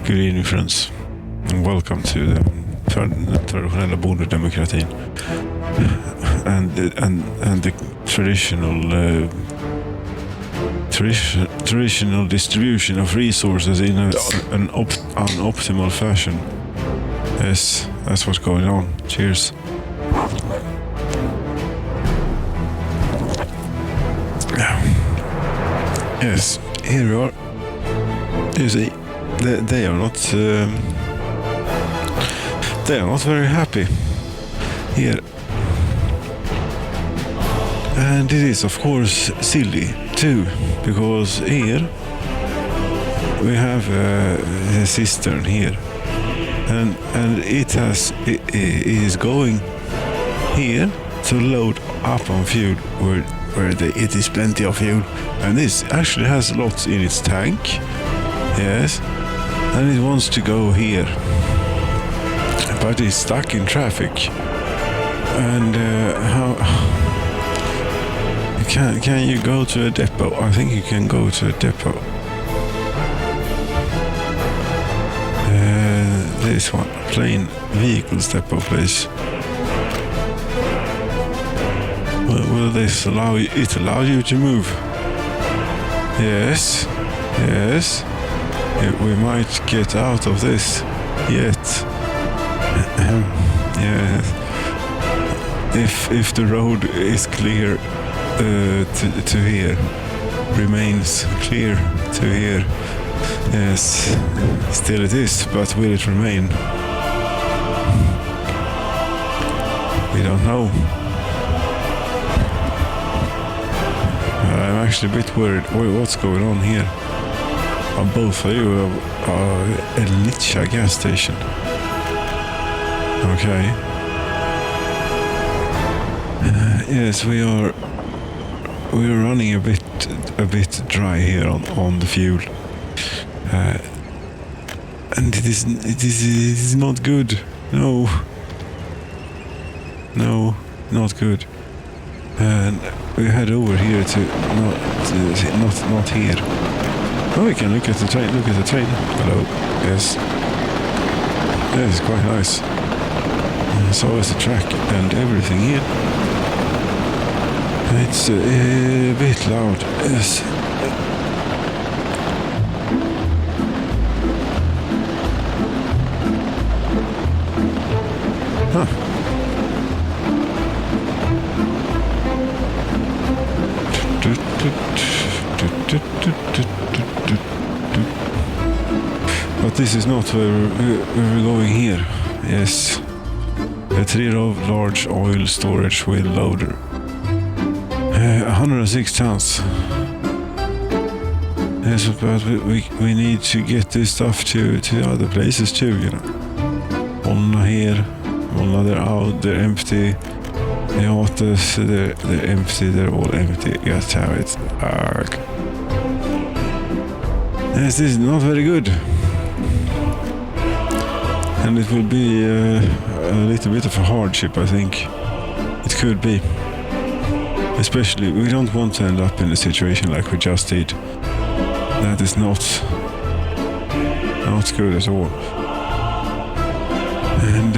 Good evening friends, and welcome to the traditionella bondedemokratin and the traditional distribution of resources in an optimal fashion. Yes, that's what's going on. Cheers. Yes, here we are. You see, they are not very happy here, and it is of course silly too, because here we have a cistern here, and it is going here to load up on fuel where it is plenty of fuel, and this actually has lots in its tank. Yes, and it wants to go here, but it's stuck in traffic. And how can you go to a depot? I think you can go to a depot. This one, plain vehicles depot, please. Will this allow you? It allows you to move. Yes, yes. We might get out of this yet. Yes. If the road is clear to here, remains clear to here. Yes, still it is, but will it remain? We don't know. I'm actually a bit worried. What's going on here? Both of you are a Litcha gas station. Okay. Yes, we are running a bit dry here on the fuel, and it is not good. No, not good. And we head over here to not here. Oh, we can look at the train. Look at the train. Hello. Yes. That is quite nice. So is the track and everything here. It's a bit loud. Yes. Huh. But this is not where we're going here. Yes, a 3 large oil storage wheel loader, 106 tons. Yes, but we need to get this stuff to other places too, you know. Molna here, Molna they're out, they're empty. Yates, they're empty, they're all empty. Just have it. Arg. Yes, this is not very good. And it will be a little bit of a hardship, I think. It could be. Especially, we don't want to end up in a situation like we just did. That is not good at all. And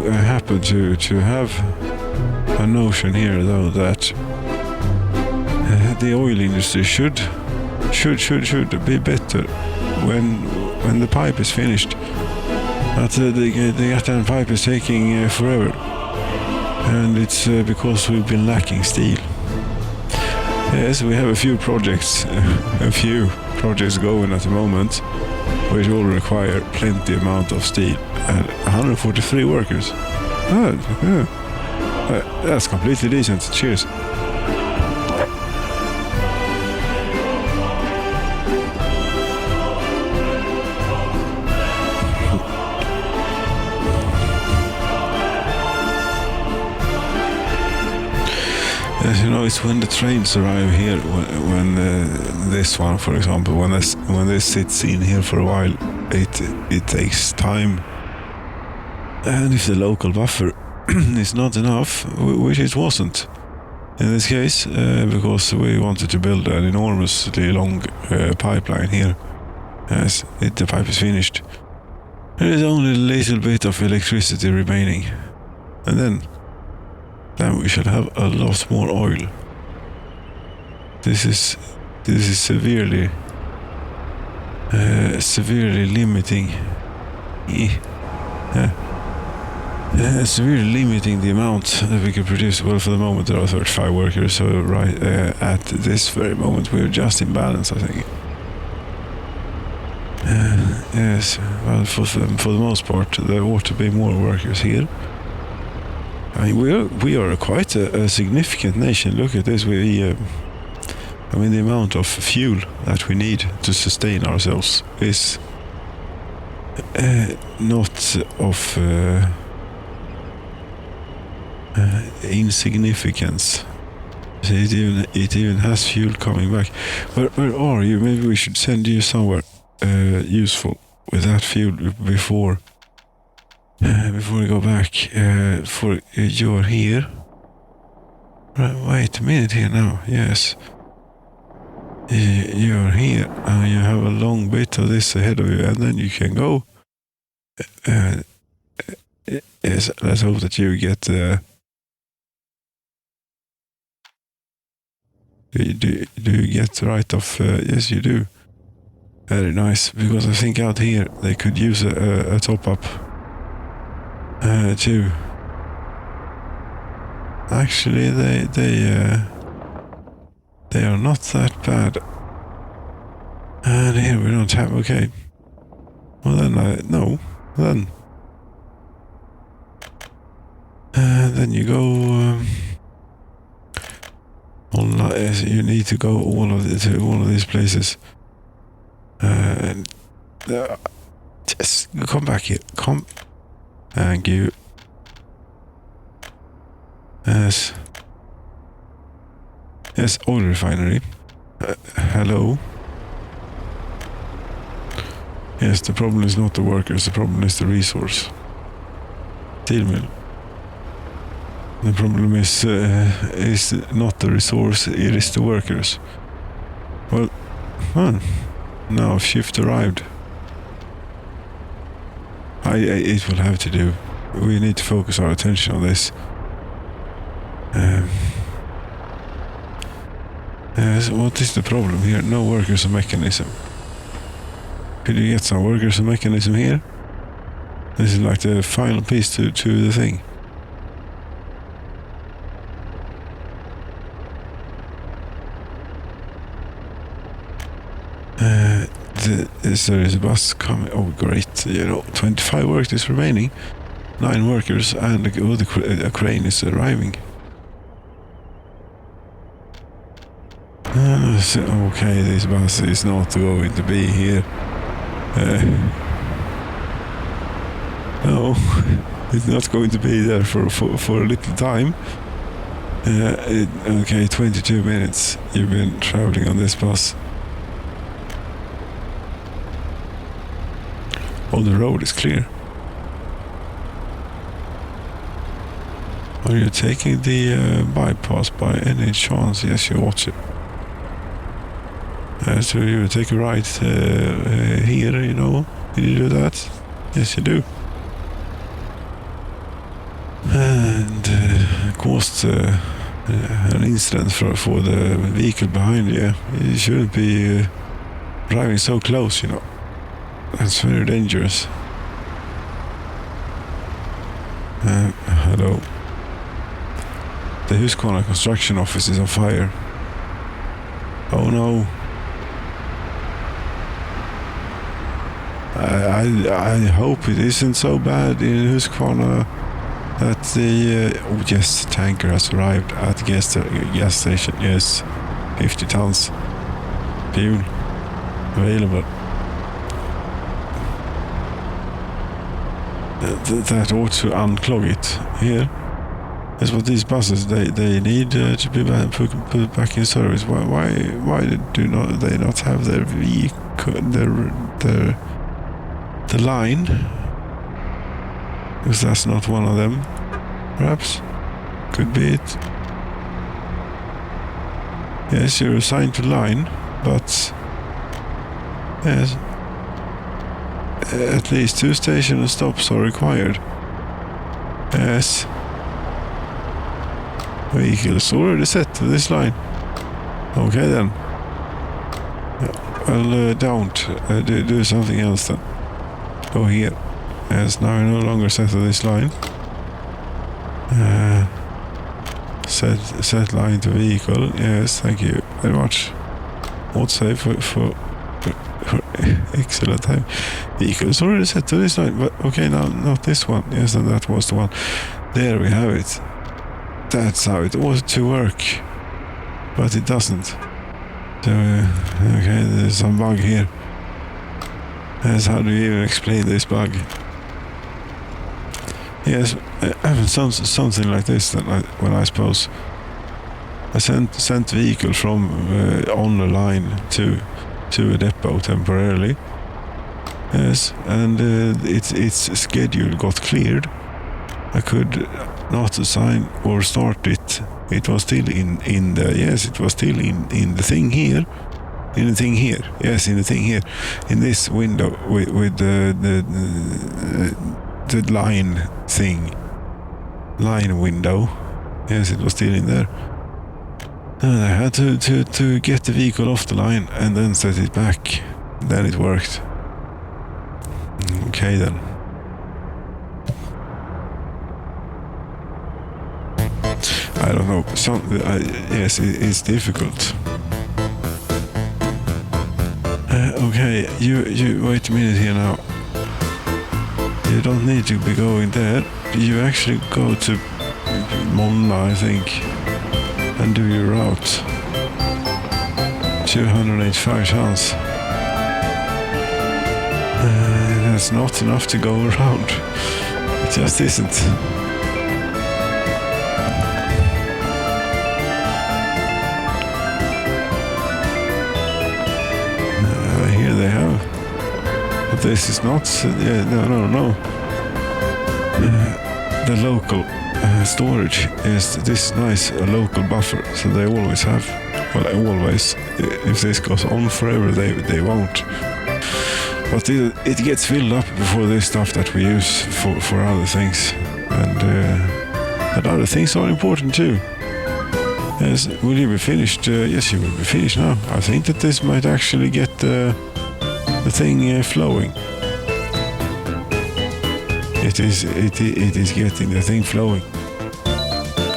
I happen to have a notion here, though, that the oil industry should be better when the pipe is finished. But the goddamn pipe is taking forever, and it's because we've been lacking steel. Yes, we have a few projects going at the moment, which all require plenty amount of steel, and 143 workers. Yeah. That's completely decent. Cheers. As you know, it's when the trains arrive here, when this one, for example, when this sits in here for a while, it takes time. And if the local buffer is not enough, which it wasn't, in this case, because we wanted to build an enormously long pipeline here, as the pipe is finished. There is only a little bit of electricity remaining, and then we shall have a lot more oil. This is severely limiting. Severely limiting the amount that we can produce. Well, for the moment there are 35 workers, so right at this very moment we're just in balance, I think. Yes, well, for the most part there ought to be more workers here. I mean, we are quite a significant nation. Look at this. I mean, the amount of fuel that we need to sustain ourselves is not of insignificance. So it even has fuel coming back. Where are you? Maybe we should send you somewhere useful with that fuel before we go back. For you're here. Right, wait a minute here now. Yes. You're here, and you have a long bit of this ahead of you, and then you can go. Yes, let's hope that you get. Do you get right off? Yes, you do. Very nice, because I think out here they could use a top up too. Actually, they are not that bad. And here we don't have, okay. Well then, then you go, you need to go to all of these places. Just come back here, come. Thank you. Yes. Yes, oil refinery. Hello. Yes, the problem is not the workers, the problem is the resource. Steel mill. The problem is not the resource, it is the workers. Well, now shift arrived. It will have to do. We need to focus our attention on this. Yes, what is the problem here? No workers or mechanism. Could you get some workers or mechanism here? This is like the final piece to the thing. There is a bus coming. Oh, great. 25 workers remaining. 9 workers, and a crane is arriving. Okay, this bus is not going to be here. No, it's not going to be there for a little time. Okay, 22 minutes you've been traveling on this bus. Oh, the road is clear. Are you taking the bypass by any chance? Yes, you ought to. So you take a right here, Did you do that? Yes, you do. And caused an incident for the vehicle behind you. You shouldn't be driving so close, That's very dangerous. Hello. The Husqvarna construction office is on fire. Oh no. I hope it isn't so bad in Husqvarna that the tanker has arrived at the gas station. Yes, 50 tons fuel available. That ought to unclog it here. That's what these buses they need to be put back in service. Why do they not have their vehicle the line? Because that's not one of them. Perhaps could be it. Yes, you're assigned to line, but yes, at least 2 station stops are required. Yes. Vehicle is already set to this line. Okay then. Well, don't do something else then. Go here. Yes, now you're no longer set to this line. Set line to vehicle. Yes, thank you very much. What say for excellent time. Vehicle is already set to this line, but okay, now not this one. Yes, and that was the one. There we have it. That's how it ought to work, but it doesn't. So, okay, there's some bug here. Yes, how do you even explain this bug? Yes, something like this. When I suppose I sent vehicle from on the line to a depot temporarily. Yes, and its schedule got cleared. I could not assign or start it. It was still in the it was still in the thing here. In the thing here. Yes, in the thing here. In this window with the line thing. Line window. Yes, it was still in there. And I had to get the vehicle off the line and then set it back. Then it worked. Okay then. I don't know. Yes, it's difficult. Okay, you wait a minute here now. You don't need to be going there. You actually go to Monna, I think, and do your route. 285 chance. That's not enough to go around. It just isn't. Here they have. But this is not. No. The local storage is this nice local buffer, so they always have. Well, always. If this goes on forever, they won't. But it gets filled up before this stuff that we use for other things, and other things are important too. Yes, will you be finished? Yes, you will be finished now. I think that this might actually get the thing flowing. It is getting the thing flowing.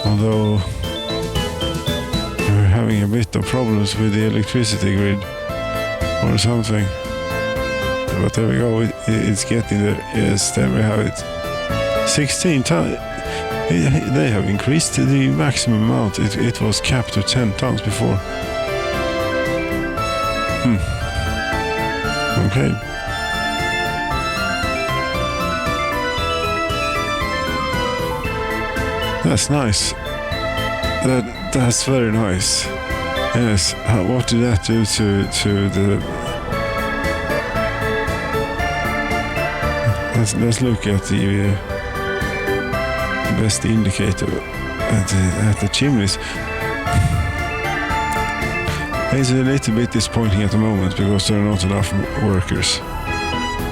Although we're having a bit of problems with the electricity grid or something. But there we go, it's getting there. Yes, there we have it. 16 tons. They have increased the maximum amount. It was capped to 10 tons before. Okay. That's nice. That's very nice. Yes. What did that do to the? Let's look at the best indicator at the chimneys. It's a little bit disappointing at the moment because there are not enough workers.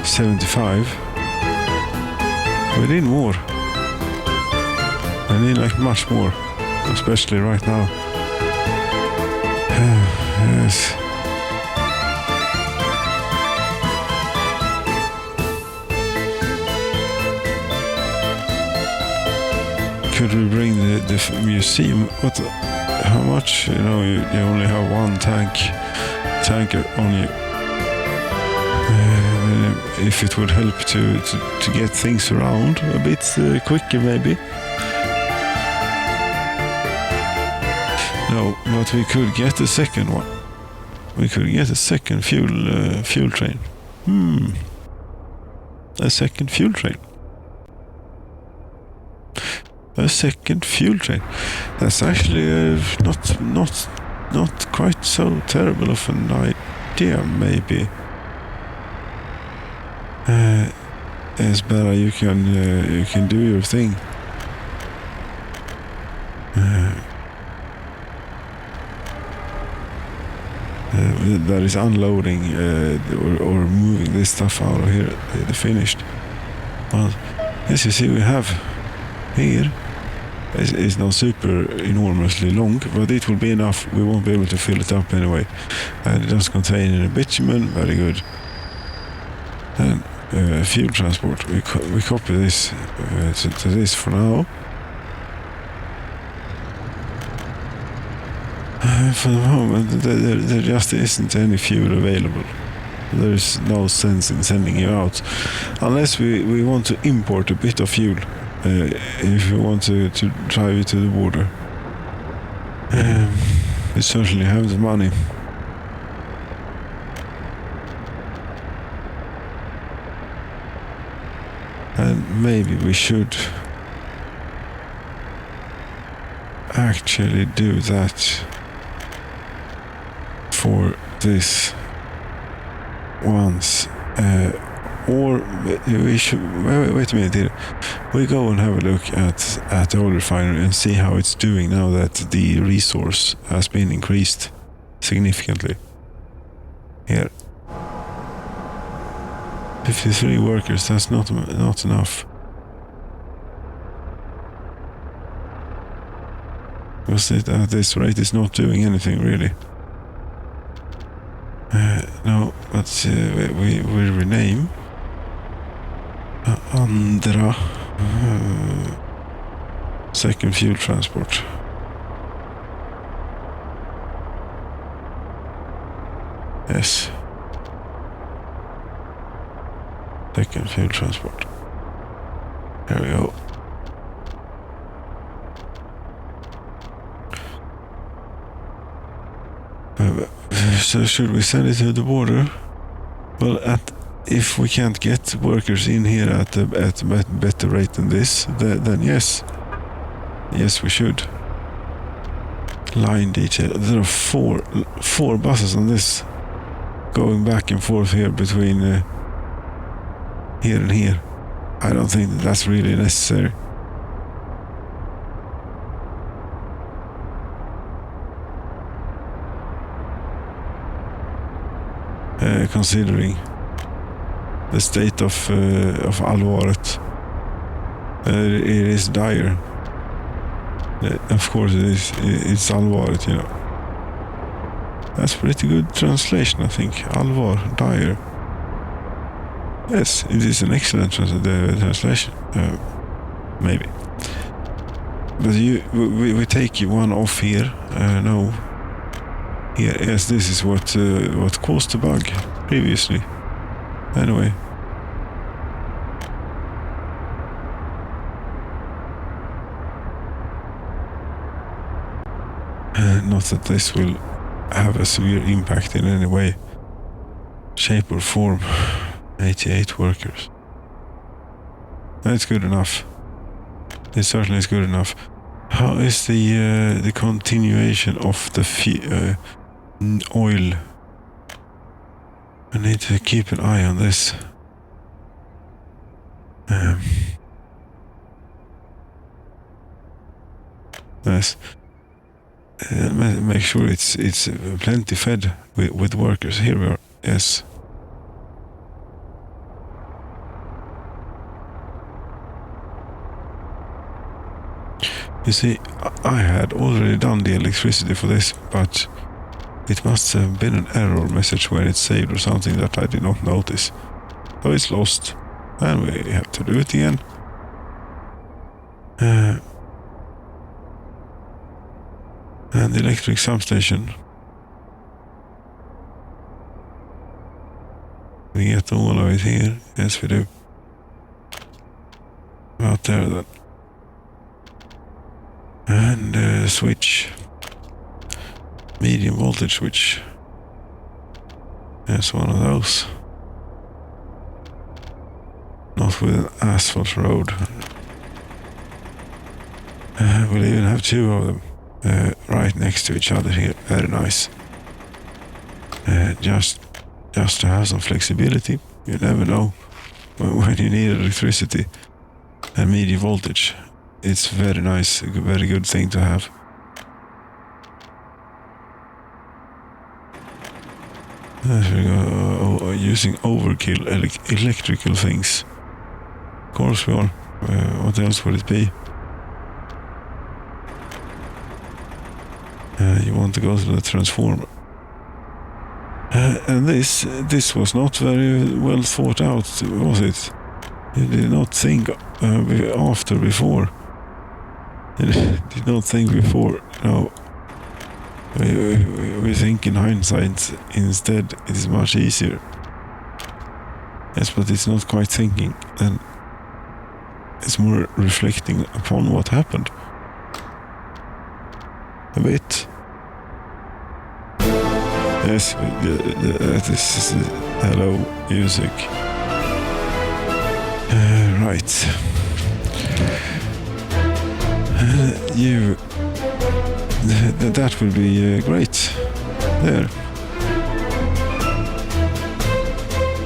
75. We need more. I need like much more, especially right now. Yes. Could we bring the museum? How much? You know, you only have one tanker on you. If it would help to get things around a bit quicker, maybe. No, but we could get a second one. We could get a second fuel train. A second fuel train. A second fuel train. That's actually not quite so terrible of an idea, maybe. It's better. You can do your thing. that is unloading or moving this stuff out of here, the finished. But as you see, we have here is not super enormously long, but it will be enough. We won't be able to fill it up anyway. And it does contain a bitumen, very good. And fuel transport, we copy this to this for now. For the moment, there just isn't any fuel available. There's no sense in sending you out, unless we want to import a bit of fuel, if we want to drive it to the border. We certainly have the money. And maybe we should actually do that for this once, or we should wait a minute here. We go and have a look at the oil refinery and see how it's doing now that the resource has been increased significantly. Here, 53 workers. That's not enough. Because it at this rate is not doing anything really. No, but we rename andra second fuel transport. Yes. Second fuel transport. There we go. So should we send it to the border? Well, if we can't get workers in here at a better rate than this, then yes. Yes, we should. Line detail. There are four buses on this, going back and forth here between here and here. I don't think that's really necessary. Considering the state of allvaret, it is dire. Of course it is. It's allvaret, you know. That's pretty good translation, I think. Allvar, dire. Yes, it is an excellent translation. Maybe. But we take one off here. No. Here, yes, this is what caused the bug previously. Anyway. Not that this will have a severe impact in any way, shape or form. 88 workers. That's good enough. It certainly is good enough. How is the continuation of the oil? I need to keep an eye on this. Yes. Make sure it's plenty fed with workers. Here we are. Yes. You see, I had already done the electricity for this, but it must have been an error message where it's saved or something that I did not notice. So it's lost, and we have to do it again. And the electric substation. We get all of it here. Yes, we do. Out there then. And switch. Medium voltage switch. Yes, one of those. Not with an asphalt road. We'll even have two of them right next to each other here. Very nice. Just to have some flexibility. You never know when you need electricity and medium voltage. It's very nice, a very good thing to have. Using overkill electrical things. Of course we are. What else would it be? You want to go to the transformer. And this was not very well thought out, was it? You did not think before. You did not think before. No. We think in hindsight instead. It is much easier. Yes, but it's not quite thinking. And it's more reflecting upon what happened. A bit. Yes, that is hello music. Right. That will be great. There.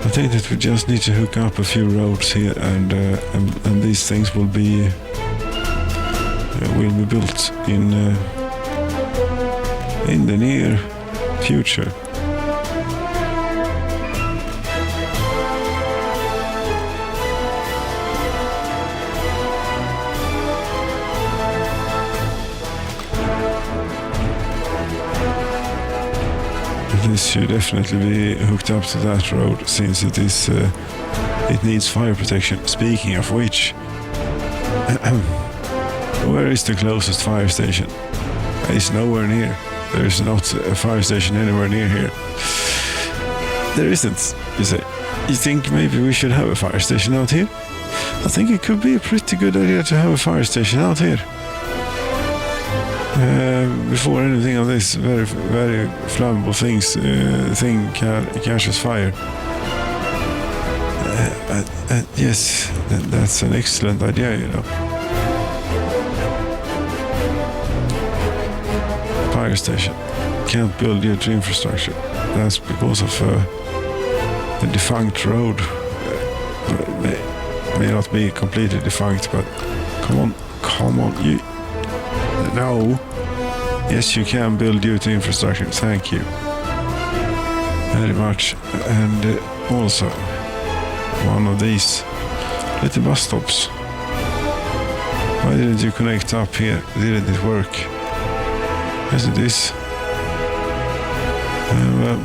I think that we just need to hook up a few roads here, and these things will be built in the near future. This should definitely be hooked up to that road, since it is it needs fire protection. Speaking of which, where is the closest fire station? It's nowhere near. There is not a fire station anywhere near here. There isn't, you say. You think maybe we should have a fire station out here? I think it could be a pretty good idea to have a fire station out here. Before anything of this very, very flammable thing catches fire. Yes, that's an excellent idea, you know. Fire station. Can't build due to infrastructure. That's because of the defunct road. May not be completely defunct, but come on, you. No. Yes, you can build due to infrastructure. Thank you very much. And also one of these little bus stops. Why didn't you connect up here? Didn't it work? Yes, it is.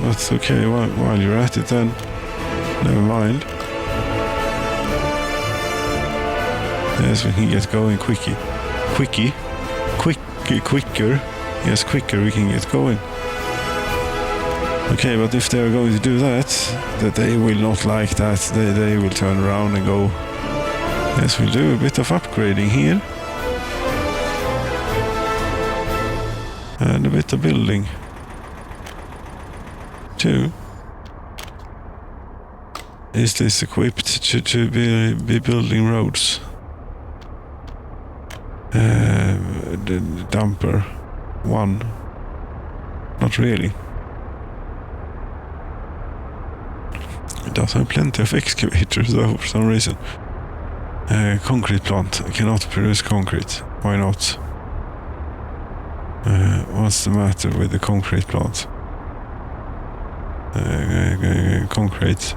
But okay, while you're at it then, never mind. Yes, we can get going quicker. Yes, quicker we can get going. Okay, but if they're going to do that they will not like that. They will turn around and go, yes, we'll do a bit of upgrading here. And a bit of building too. Is this equipped to be building roads? The dumper one, not really. It does have plenty of excavators though, for some reason. Concrete plant cannot produce concrete. Why not? What's the matter with the concrete plant? Concrete.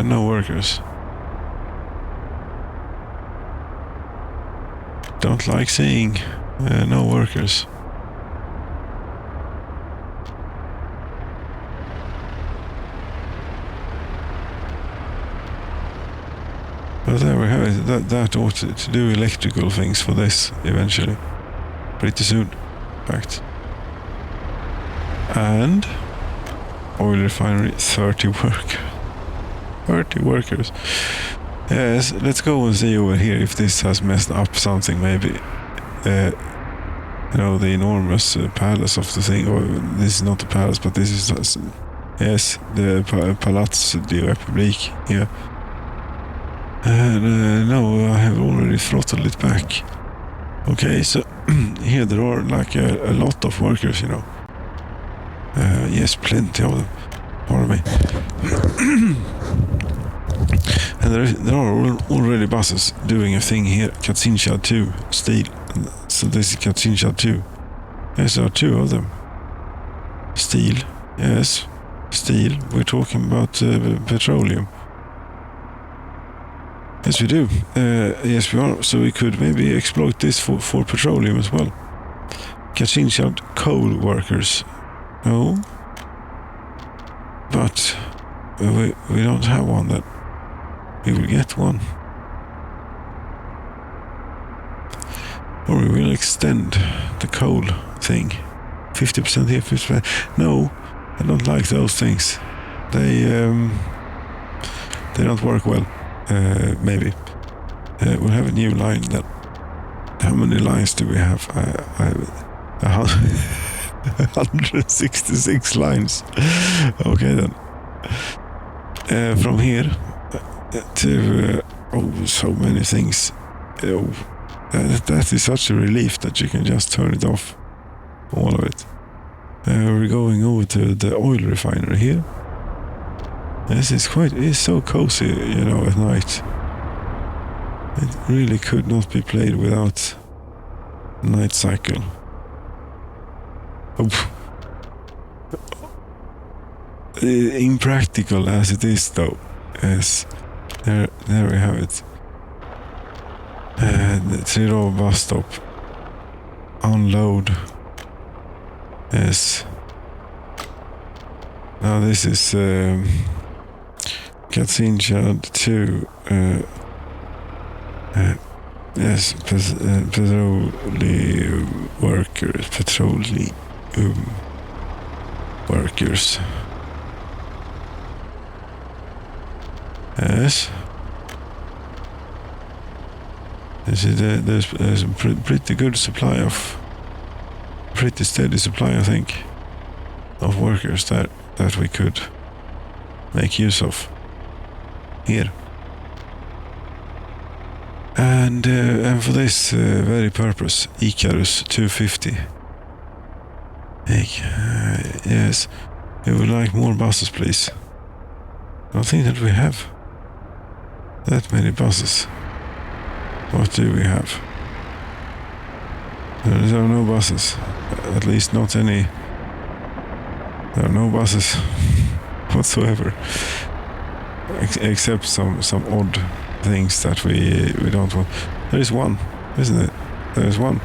No workers. Don't like seeing no workers. But there we have it. That ought to do electrical things for this eventually. Pretty soon, in fact. And oil refinery, 30 workers. Yes, let's go and see over here if this has messed up something, maybe. The enormous palace of the thing. Or this is not the palace, but this is, yes, the Palazzo di Republique here. No, I have already throttled it back. Okay, so here there are like a lot of workers, you know. Yes, plenty of them. Pardon me. And there are already buses doing a thing here. Katzincha 2 steel. So this is Katzincha 2. Yes, there are two of them. Steel, yes. Steel, we're talking about petroleum. Yes, we do. Yes, we are. So we could maybe exploit this for petroleum as well. Kachinchat coal workers. No. But we don't have one that we will get one. Or we will extend the coal thing. 50% here, 50%. No, I don't like those things. They don't work well. Maybe. We'll have a new line then. How many lines do we have? 166 lines. Okay then. From here to so many things. That is such a relief that you can just turn it off. All of it. We're going over to the oil refinery here. This is it's so cozy, you know, at night. It really could not be played without night cycle. Impractical as it is, though. Yes, there we have it. The Triro bus stop. Unload. Yes. Now this is Katsinsha 2. Yes, petroleum workers. Petroleum workers. Yes. There's a pretty good supply of, pretty steady supply, I think, of workers that we could make use of here. And for this very purpose, Icarus 250. Yes, we would like more buses, please. I don't think that we have that many buses. What do we have? There are no buses. At least not any. There are no buses whatsoever. Except some odd things that we don't want. There is one, isn't it? There is one.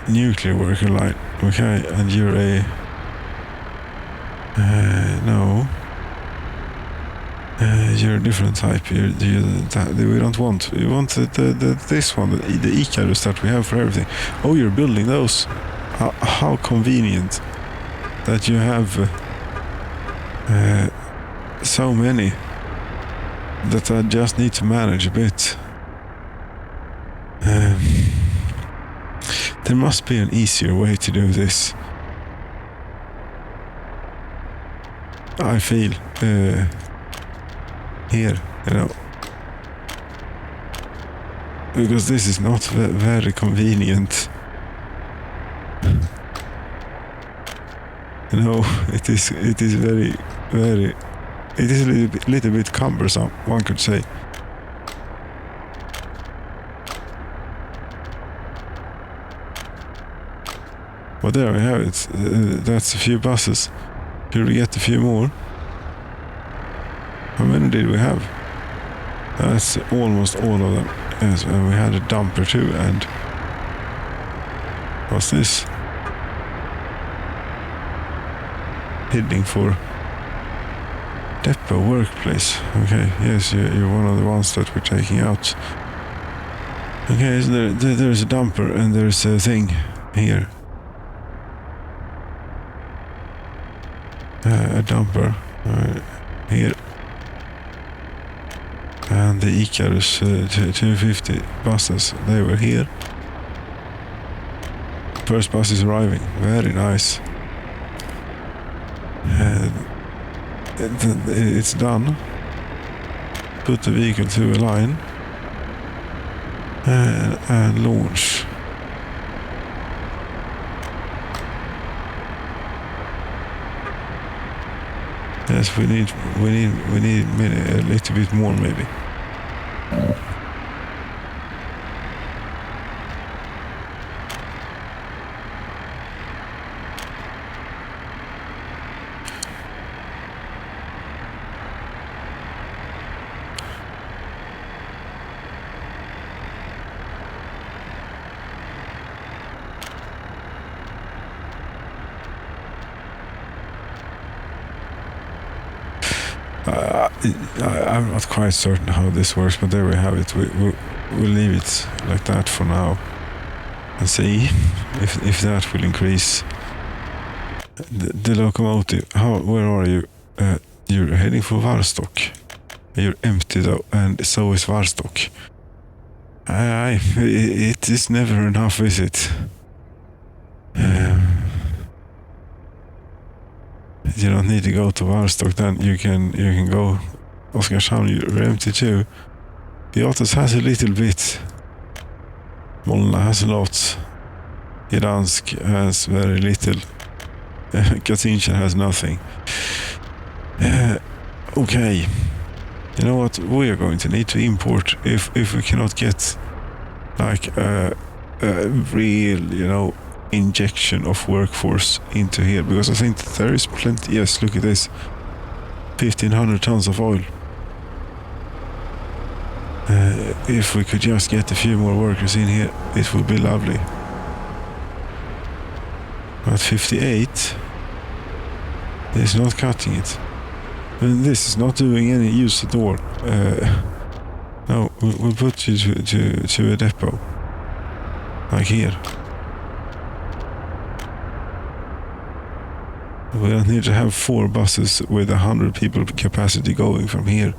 Nuclear worker line. Okay, and you're a... no. You're a different type. We don't want. We want this one, the Icarus that we have for everything. Oh, you're building those. How convenient that you have so many that I just need to manage a bit. There must be an easier way to do this. I feel here, you know, because this is not very convenient. You know, it is very, very, it is a little bit cumbersome, one could say. But there we have it. That's a few buses. Should we get a few more? How many did we have? That's almost all of them. Yes, and we had a dumper too, and... what's this? Heading for depot workplace. Okay, yes, you're one of the ones that we're taking out. Okay, so there's a dumper and there's a thing here. A dumper here. And the Icarus 250 buses, they were here. First bus is arriving. Very nice. It's done. Put the vehicle to a line and launch. Yes, we need a little bit more maybe. I'm not quite certain how this works, but there we have it. We'll leave it like that for now and see if that will increase the locomotive. Where are you? You're heading for Varstock. You're empty though, and so is Varstock. It is never enough, is it? You don't need to go to Varstock, then you can go Oskarshamn. You're empty too. Beatus has a little bit. Molna has a lot. Gdansk has very little. Katinka has nothing. Okay. You know what? We are going to need to import if we cannot get like a real, injection of workforce into here, because I think there is plenty. Yes, look at this. 1,500 tons of oil. If we could just get a few more workers in here, it would be lovely. But 58 is not cutting it. And this is not doing any use at all. No, we'll put you to a depot. Like here. We don't need to have 4 buses with 100 people capacity going from here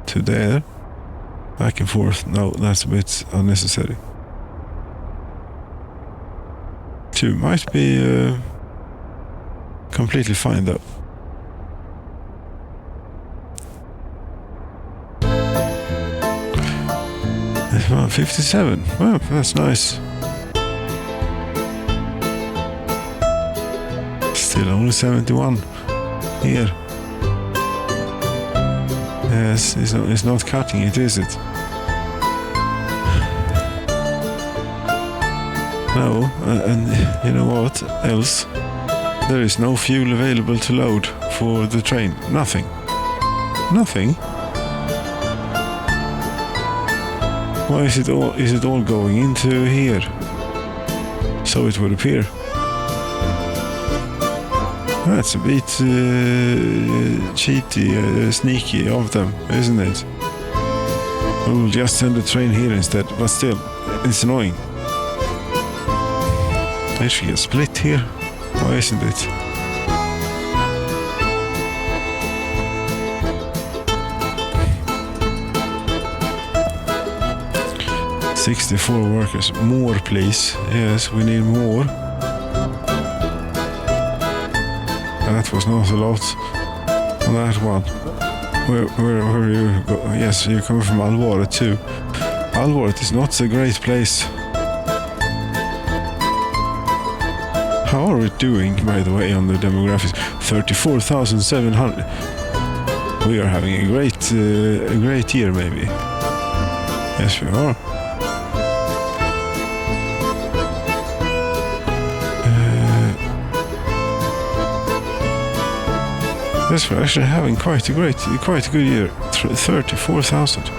to there. Back and forth. No, that's a bit unnecessary. 2 might be completely fine though. Well, 57. Well, that's nice. Still only 71 here. Yes, it's not cutting it, is it? No, and you know what else? There is no fuel available to load for the train. Nothing. Nothing. Why is it all going into here? So it would appear. That's a bit cheaty, sneaky of them, isn't it? We'll just send the train here instead, but still, it's annoying. They should get split here. Why isn't it? $64 workers. More, please. Yes, we need more. That was not a lot on that one. Where are you? Yes, you're coming from Alvaret too. Alvaret is not a great place. How are we doing, by the way, on the demographics? 34,700. We are having a great year, maybe. Yes, we are. Yes, we're actually having quite a good year. 34,000.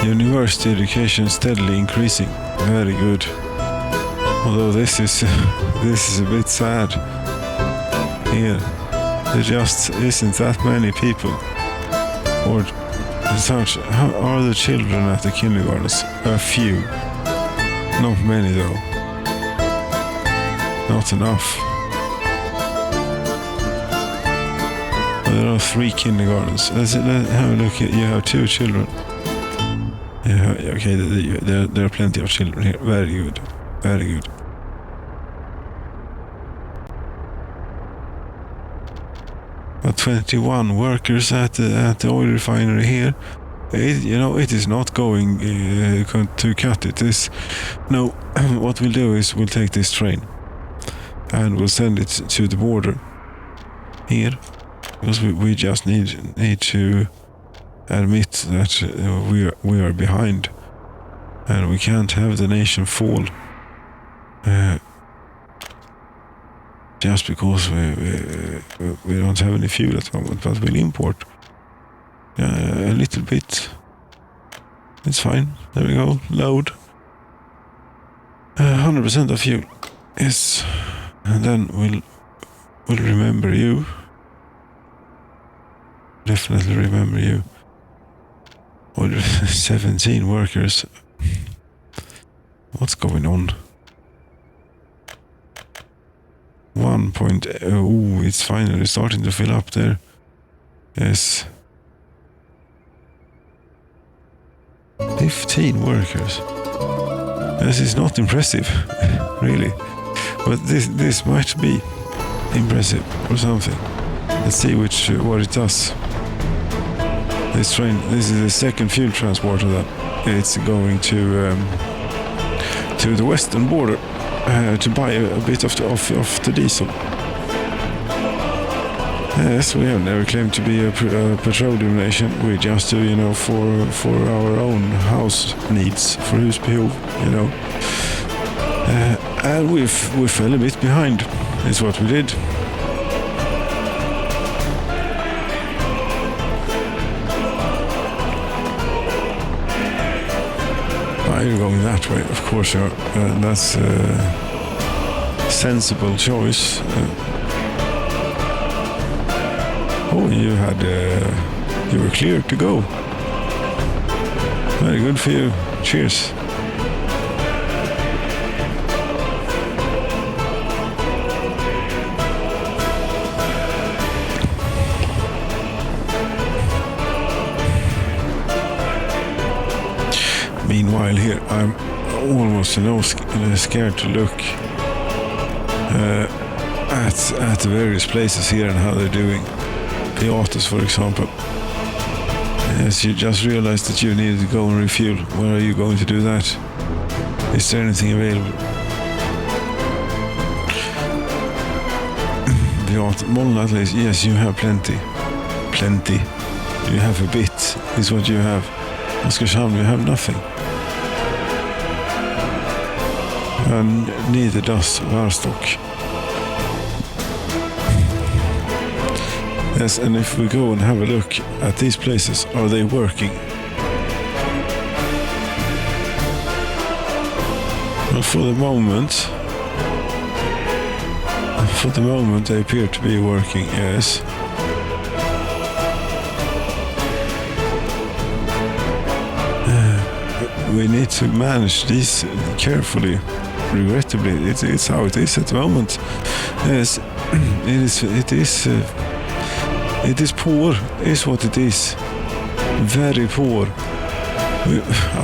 University education steadily increasing. Very good. Although this is a bit sad. Here, there just isn't that many people. Or such. How are the children at the kindergartens? A few. Not many though. Not enough. Well, there are 3 kindergartens. Let's have a look at. You have 2 children. Yeah, okay, there are plenty of children here. Very good. Very good. But 21 workers at the oil refinery here. It is not going to cut it. No, what we'll do is we'll take this train and we'll send it to the border here, because we just need to admit that we are behind, and we can't have the nation fall just because we don't have any fuel at the moment. But we'll import a little bit. It's fine. There we go. Load 100% of fuel. Yes, and then we'll remember you. Definitely remember you. 17 workers. What's going on? 1.0. Oh, it's finally starting to fill up there. Yes. 15 workers. This is not impressive, really. But this might be impressive or something. Let's see what it does. This train, this is the second fuel transporter that it's going to the western border to buy a bit of the diesel. Yes, we have never claimed to be a petroleum nation. We just do, for our own house needs, for husbehov, and we fell a bit behind. Is what we did. You're going that way, of course. That's a sensible choice. You were clear to go. Very good for you. Cheers. Meanwhile, here I'm almost scared to look at the various places here and how they're doing. Piatas, for example. Yes, you just realized that you needed to go and refuel. Where are you going to do that? Is there anything available? Piata, Molna, at least. Yes, you have plenty. Plenty. You have a bit, is what you have. Oskarshamn, you have nothing. And neither does Varstock. Yes, and if we go and have a look at these places, are they working? Well, for the moment they appear to be working, yes. We need to manage these carefully. Regrettably, it's how it is at the moment. Yes, it is poor, is what it is. Very poor.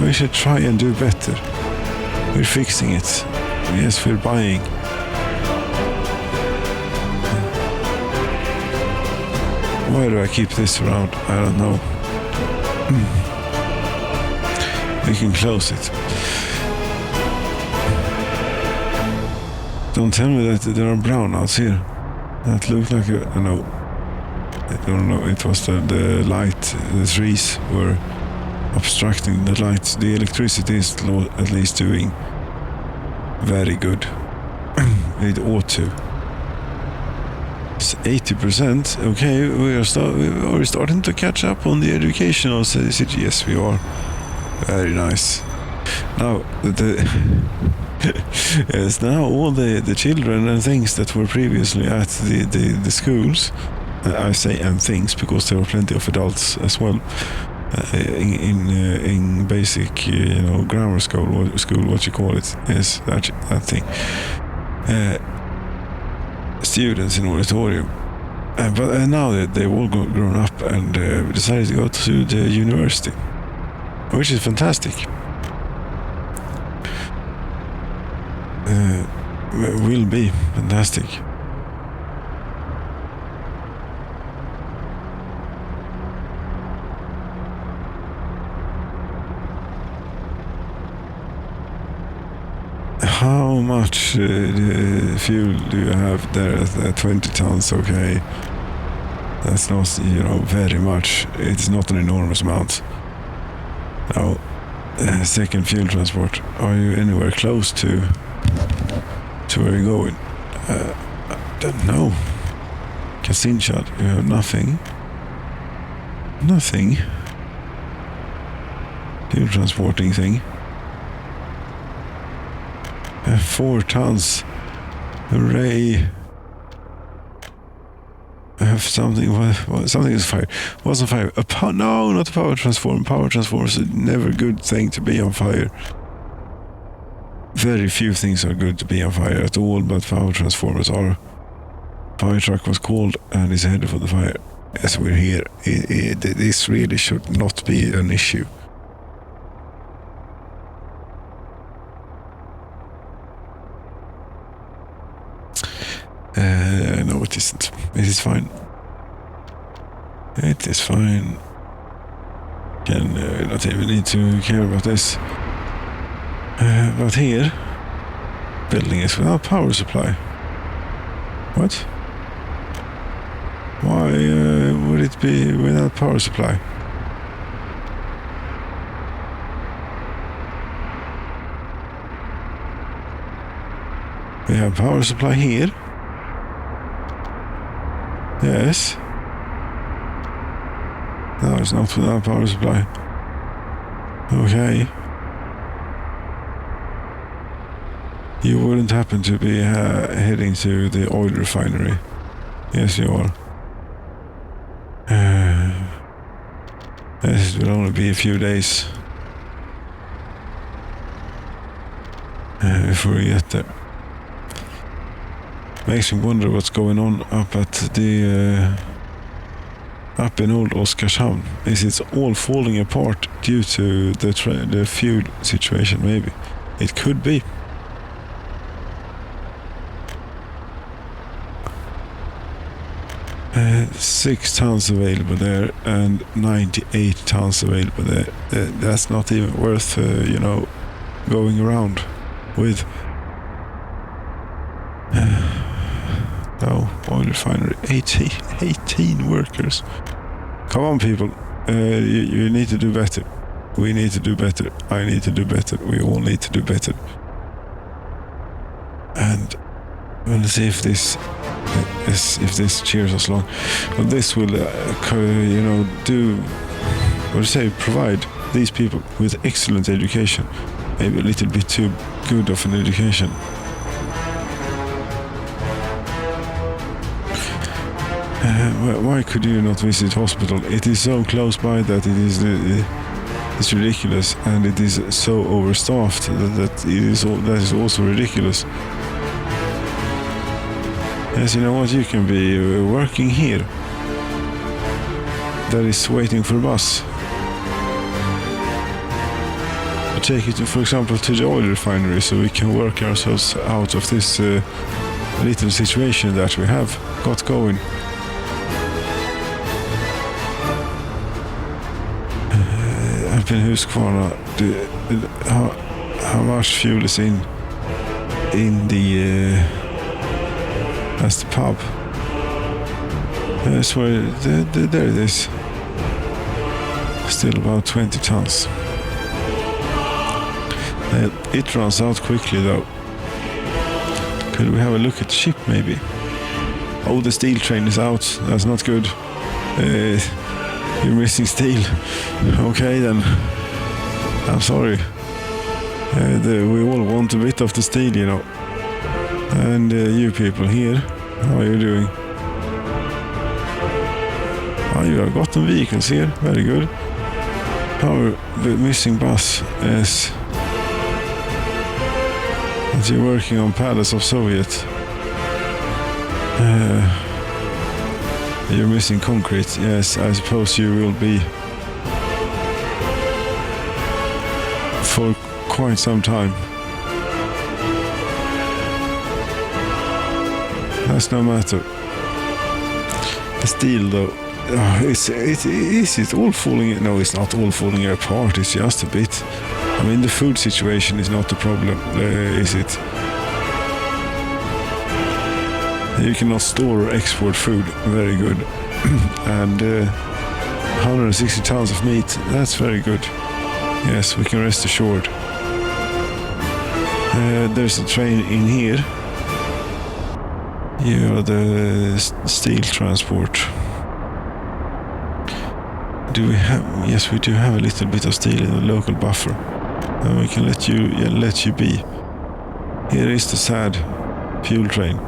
We should try and do better. We're fixing it. Yes, we're buying. Why do I keep this around? I don't know. We can close it. Don't tell me that there are brownouts here. That looked like I don't know, it was the light, the trees were obstructing the lights. The electricity is at least doing very good. It ought to. It's 80%. Okay, we are starting to catch up on the educational city. Yes, we are. Very nice. Now, yes, now all the children and things that were previously at the schools, I say and things because there were plenty of adults as well in basic, grammar school, what you call it, yes, that thing. Students in auditorium, but now they've all grown up and decided to go to the university, which is fantastic. Will be fantastic. How much fuel do you have there at 20 tons? Okay, that's not, very much. It's not an enormous amount. Now, second fuel transport. Are you anywhere close to where you're going? I don't know. Kasinchad, you have nothing. Nothing. Fuel transporting thing. 4 tons. Hooray. I have something. Something is fire. What's on fire? No, not a power transformer. Power transformer is never a good thing to be on fire. Very few things are good to be on fire at all, but power transformers are. Fire truck was called and is headed for the fire. As we're here, this really should not be an issue. No, it isn't. It is fine. It is fine. Can not even need to care about this. But here, building is without power supply. What? Why would it be without power supply? We have power supply here. Yes. No, it's not without power supply. Okay. You wouldn't happen to be heading to the oil refinery. Yes, you are. This will only be a few days before we get there. Makes me wonder what's going on up at the up in old Oskarshamn. Is it all falling apart due to the fuel situation? Maybe it could be. Uh, 6 tons available there and 98 tons available there. That's not even worth going around with. No, oil refinery, 18 workers. Come on, people. You need to do better. We need to do better. I need to do better. We all need to do better. And we'll see if this cheers us along. But this will, provide these people with excellent education. Maybe a little bit too good of an education. Why could you not visit hospital? It is so close by that it's ridiculous, and it is so overstaffed that is also ridiculous. Yes, you know what? You can be working here. That is waiting for a bus. Take it, for example, to the oil refinery, so we can work ourselves out of this little situation that we have got going. Up in Huskvarna, how much fuel is in the that's the pub. That's where there it is. Still about 20 tons. It runs out quickly though. Could we have a look at the ship maybe? Oh, the steel train is out. That's not good. You're missing steel. Okay then. I'm sorry. We all want a bit of the steel, you know. And you people here, how are you doing? Oh, you have got some vehicles here. Very good. Power, the missing bus is that you're working on Palace of Soviet. You're missing concrete. Yes, I suppose you will be for quite some time. That's no matter. The steel though, is it all falling? No, it's not all falling apart. It's just a bit. I mean, the food situation is not the problem, is it? You cannot store or export food. Very good. And 160 tons of meat. That's very good. Yes, we can rest assured. There's a train in here. Here are the steel transport. Do we have? Yes, we do have a little bit of steel in the local buffer. And we can let you be. Here is the sad fuel train.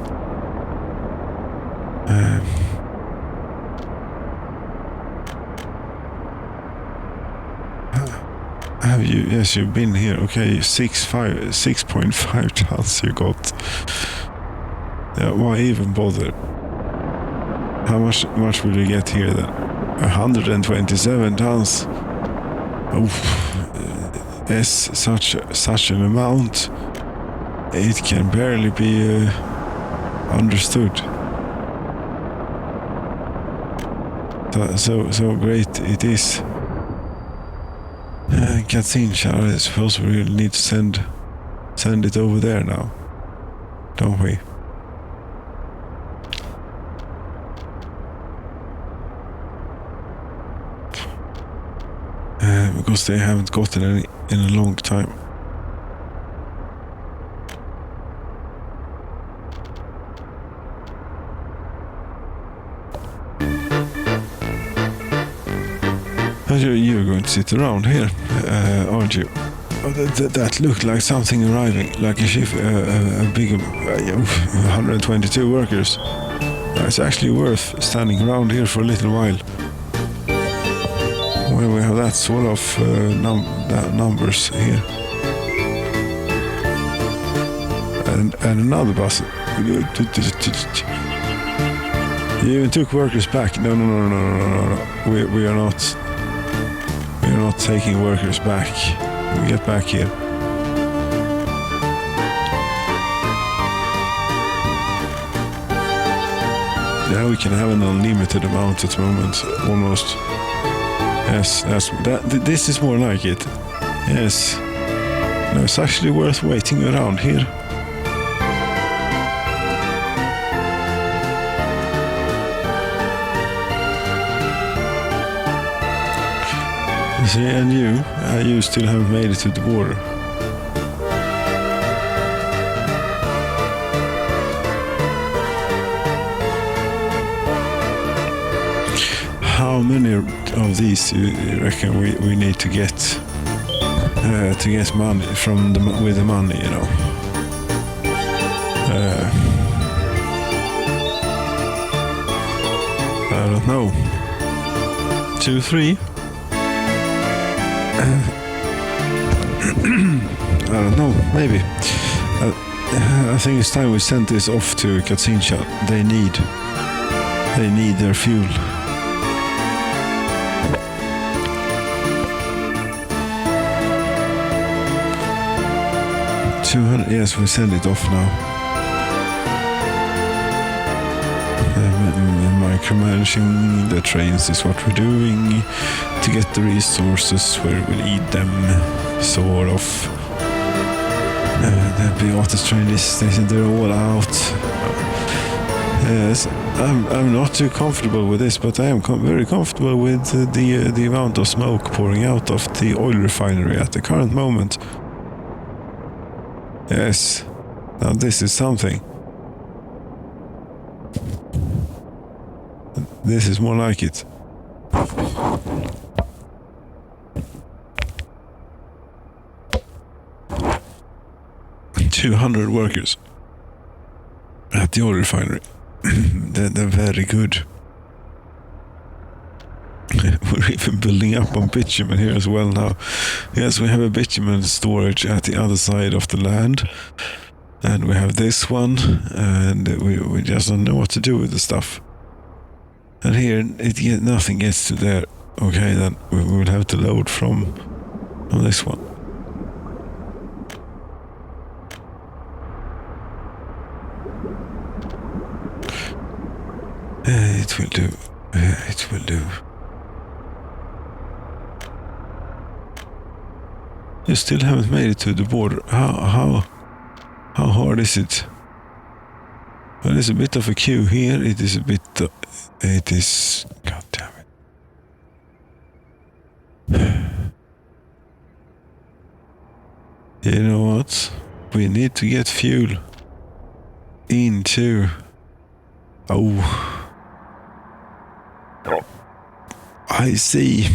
Have you? Yes, you've been here. Okay, 6.5 tons you got. Yeah, why even bother? How much will you get here then? 127 tons. Oof. Yes, such an amount. It can barely be understood. So great it is. Katinka, I suppose we really need to send it over there now, don't we? Because they haven't gotten any in a long time. You're going to sit around here, aren't you? That looked like something arriving, like a ship, a big 122 workers. It's actually worth standing around here for a little while. When we have that sort of numbers here. And another bus. You even took workers back. No. We are not taking workers back. We get back here. Yeah, we can have an unlimited amount at the moment, almost. Yes, this is more like it. Yes. No, it's actually worth waiting around here. See, and you still haven't made it to the border. How many of these you reckon we need to get money from with the money, you know? I don't know. 2, 3. I don't know, maybe. I think it's time we sent this off to Katinka. They need their fuel. 200. Yes, we send it off now. Micromanaging the trains is what we're doing to get the resources where we'll eat them, sort of. The Beatus train station, they're all out. Yes, I'm not too comfortable with this, but I am very comfortable with the amount of smoke pouring out of the oil refinery at the current moment. Yes, now this is something. This is more like it. $200 workers at the oil refinery. They're very good. We're even building up on bitumen here as well now. Yes, we have a bitumen storage at the other side of the land. And we have this one. And we just don't know what to do with the stuff. And here, nothing gets to there. Okay, then we will have to load from this one. It will do. It will do. You still haven't made it to the border. How hard is it? Well, there's a bit of a queue here. It is a bit. It is. God damn it. You know what? We need to get fuel into. Oh. I see.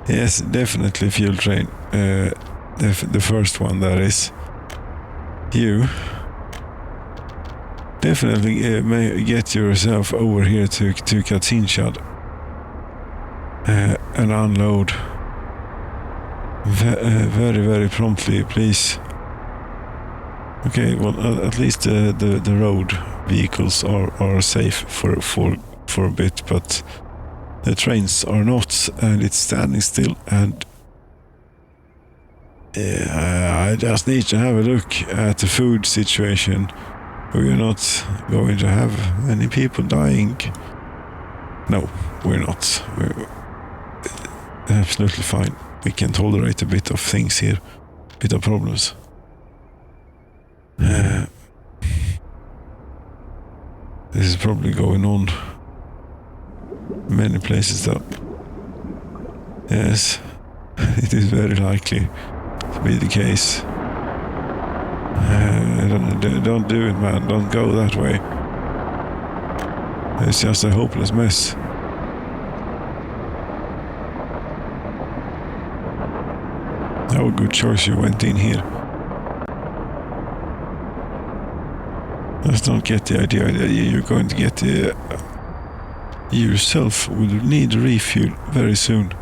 Yes, definitely fuel train. The first one that is. You definitely may get yourself over here to Katinshad and unload very, very promptly, please. Okay, well, at least the road vehicles are safe for a bit, but the trains are not, and it's standing still, and I just need to have a look at the food situation. We're not going to have any people dying. No, we're not. We're absolutely fine. We can tolerate a bit of things here, a bit of problems. This is probably going on many places though. Yes, it is very likely to be the case. Don't do it, man. Don't go that way. It's just a hopeless mess. Oh, good choice you went in here. Let's not get the idea that you're going to get the... You yourself will need refuel very soon.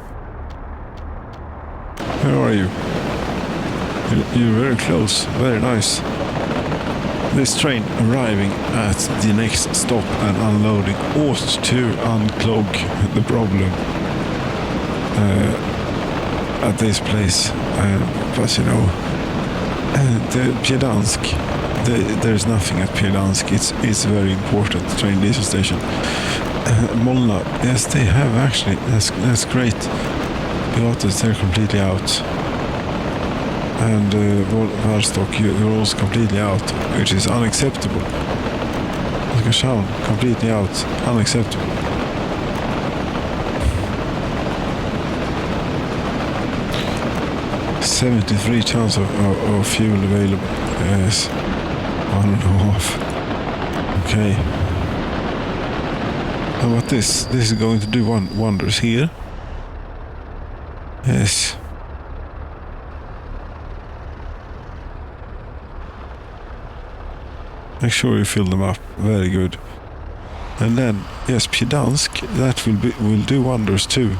Where are you? You're very close. Very nice. This train arriving at the next stop and unloading ought to unclog the problem at this place. But you know, the Piedansk, there's nothing at Piedansk. It's a very important train diesel station. Molna, yes, they have actually. That's great. Pilatus, they're completely out. And Varstock, you're also completely out, which is unacceptable. Oskarshamn, completely out, unacceptable. $73 chance of fuel available. Yes, 1.5. Okay. How about this? This is going to do wonders here. Yes. Make sure you fill them up. Very good. And then, yes, Piedansk, that will do wonders too.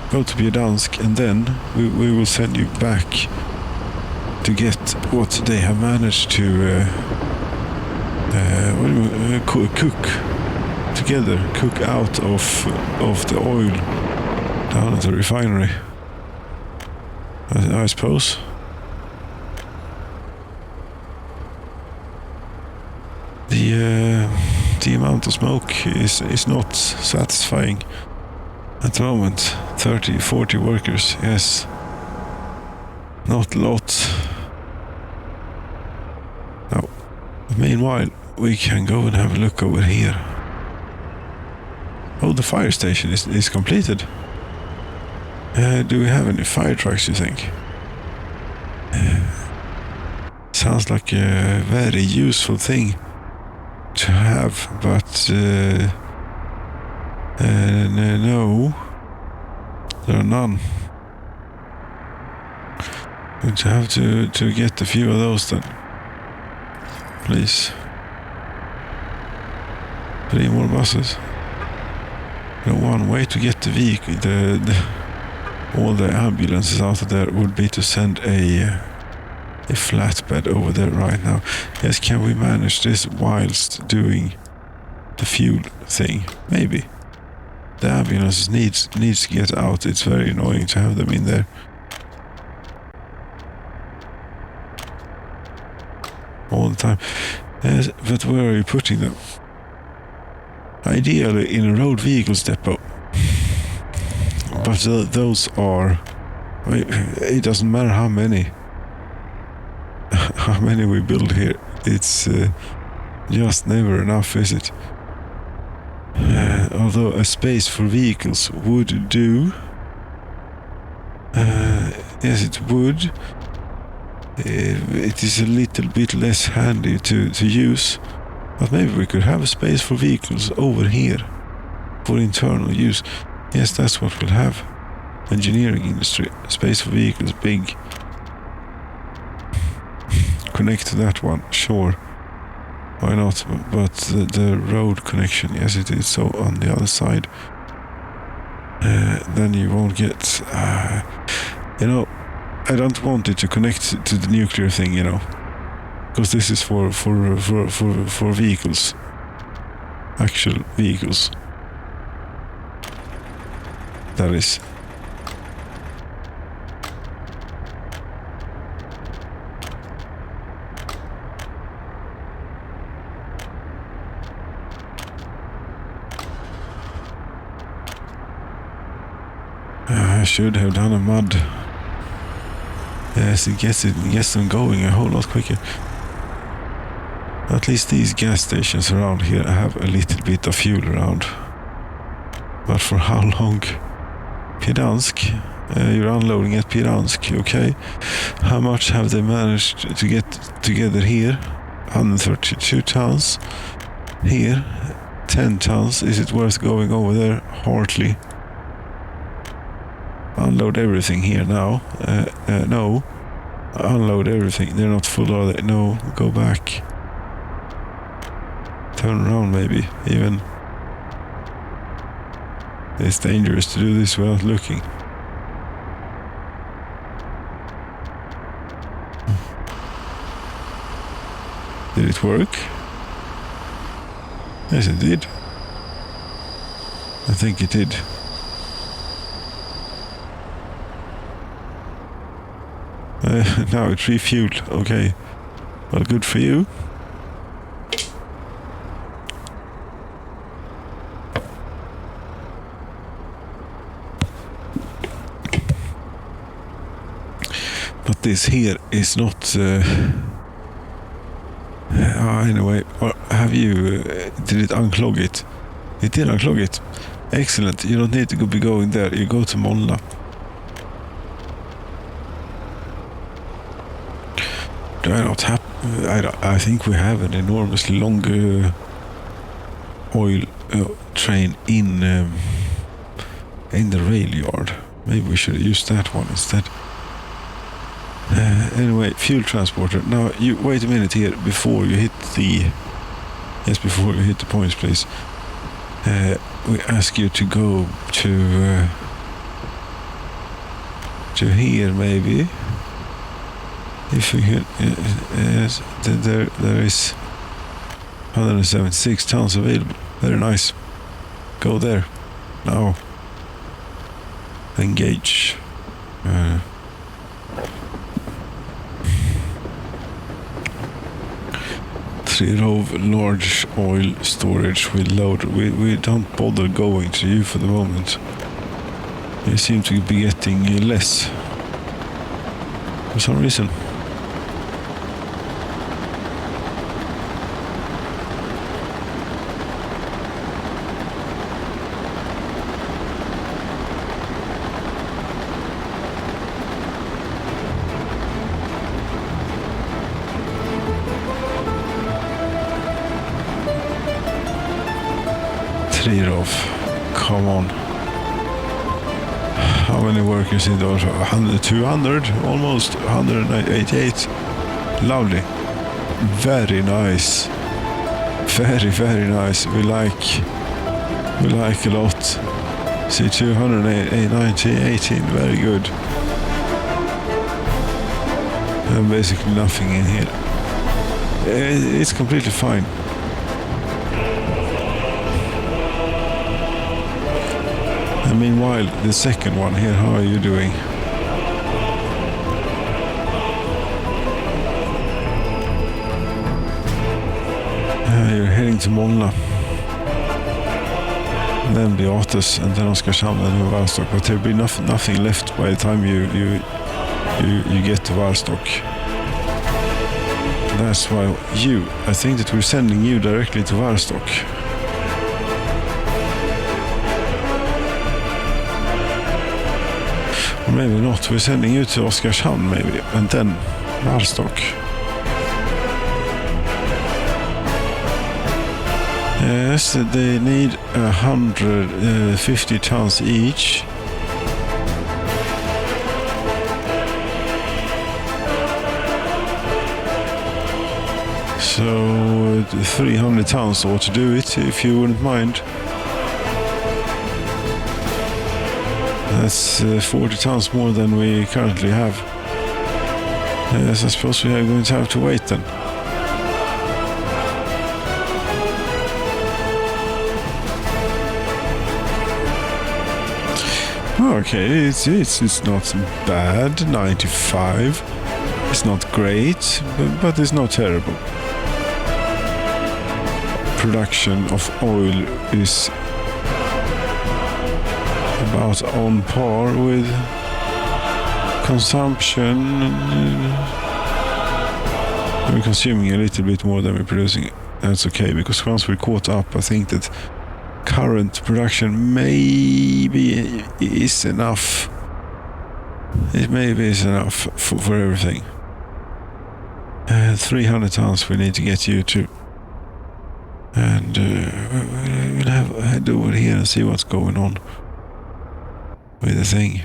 Go to Piedansk, and then we will send you back to get what they have managed to cook together, cook out of the oil down at the refinery. I suppose. The amount of smoke is not satisfying at the moment. 30, 40 workers, yes. Not a lot. Now, meanwhile, we can go and have a look over here. Oh, the fire station is completed. Do we have any fire trucks, you think? Sounds like a very useful thing to have, but no, there are none. Going to have to get a few of those then, please. 3 more buses. One way to get the vehicle, all the ambulances out of there would be to send a flatbed over there right now. Yes, can we manage this whilst doing the fuel thing? Maybe. The ambulance needs to get out. It's very annoying to have them in there. All the time. Yes, but where are you putting them? Ideally in a road vehicles depot. But those are... It doesn't matter how many we build here. It's just never enough, is it? Although a space for vehicles would do. Yes, it would. It is a little bit less handy to use. But maybe we could have a space for vehicles over here for internal use. Yes, that's what we'll have. engineering industry, space for vehicles, big. Connect to that one, sure. Why not? But the road connection, yes it is, so on the other side. Then you won't get... you know, I don't want it to connect to the nuclear thing, you know. Because this is for vehicles. Actual vehicles. That is. I should have done a mud. Yes, it gets them going a whole lot quicker. At least these gas stations around here have a little bit of fuel around. But for how long? Piransk, you're unloading at Piransk, okay. How much have they managed to get together here? 132 tons. Here, 10 tons. Is it worth going over there? Hardly. Unload everything here now. No. Unload everything. They're not full, are they? No. Go back. Turn around maybe, even. It's dangerous to do this without looking. Did it work? Yes, it did. I think it did. Now it's refueled. Okay. Well, good for you. But this here is not... anyway, have you... did it unclog it? It did unclog it. Excellent. You don't need to be going there. You go to Molna. Do I not have... I think we have an enormously long oil train in the rail yard. Maybe we should have used that one instead. Anyway, fuel transporter. Now, you wait a minute here before you hit the... Yes, before you hit the points, please. We ask you to go to here, maybe. If we can... yes, there is 176 tons available. Very nice. Go there. Now. Engage. 3 row large oil storage with loader. We don't bother going to you for the moment. You seem to be getting less for some reason. Come on. How many workers in those? 200, almost 188. Lovely. Very nice. Very, very nice. We like a lot. See, 218, very good. And basically nothing in here. It's completely fine. And meanwhile, the second one here, how are you doing? You're heading to Molna. Then Beatus, and then Oskarshamn, and then Varstock. But there'll be nothing left by the time you get to Varstock. That's why I think that we're sending you directly to Varstock. Maybe not. We're sending you to Oskarshamn maybe, and then Varstock. Yes, they need 150 tons each. So 300 tons ought to do it, if you wouldn't mind. That's 40 tons more than we currently have. Yes, I suppose we are going to have to wait then. Okay, it's not bad. 95. It's not great, but it's not terrible. Production of oil is about on par with consumption. We're consuming a little bit more than we're producing. That's okay, because once we're caught up, I think that current production maybe is enough. It maybe is enough for everything. 300 tons we need to get you to. And we'll head over here and see what's going on with the thing.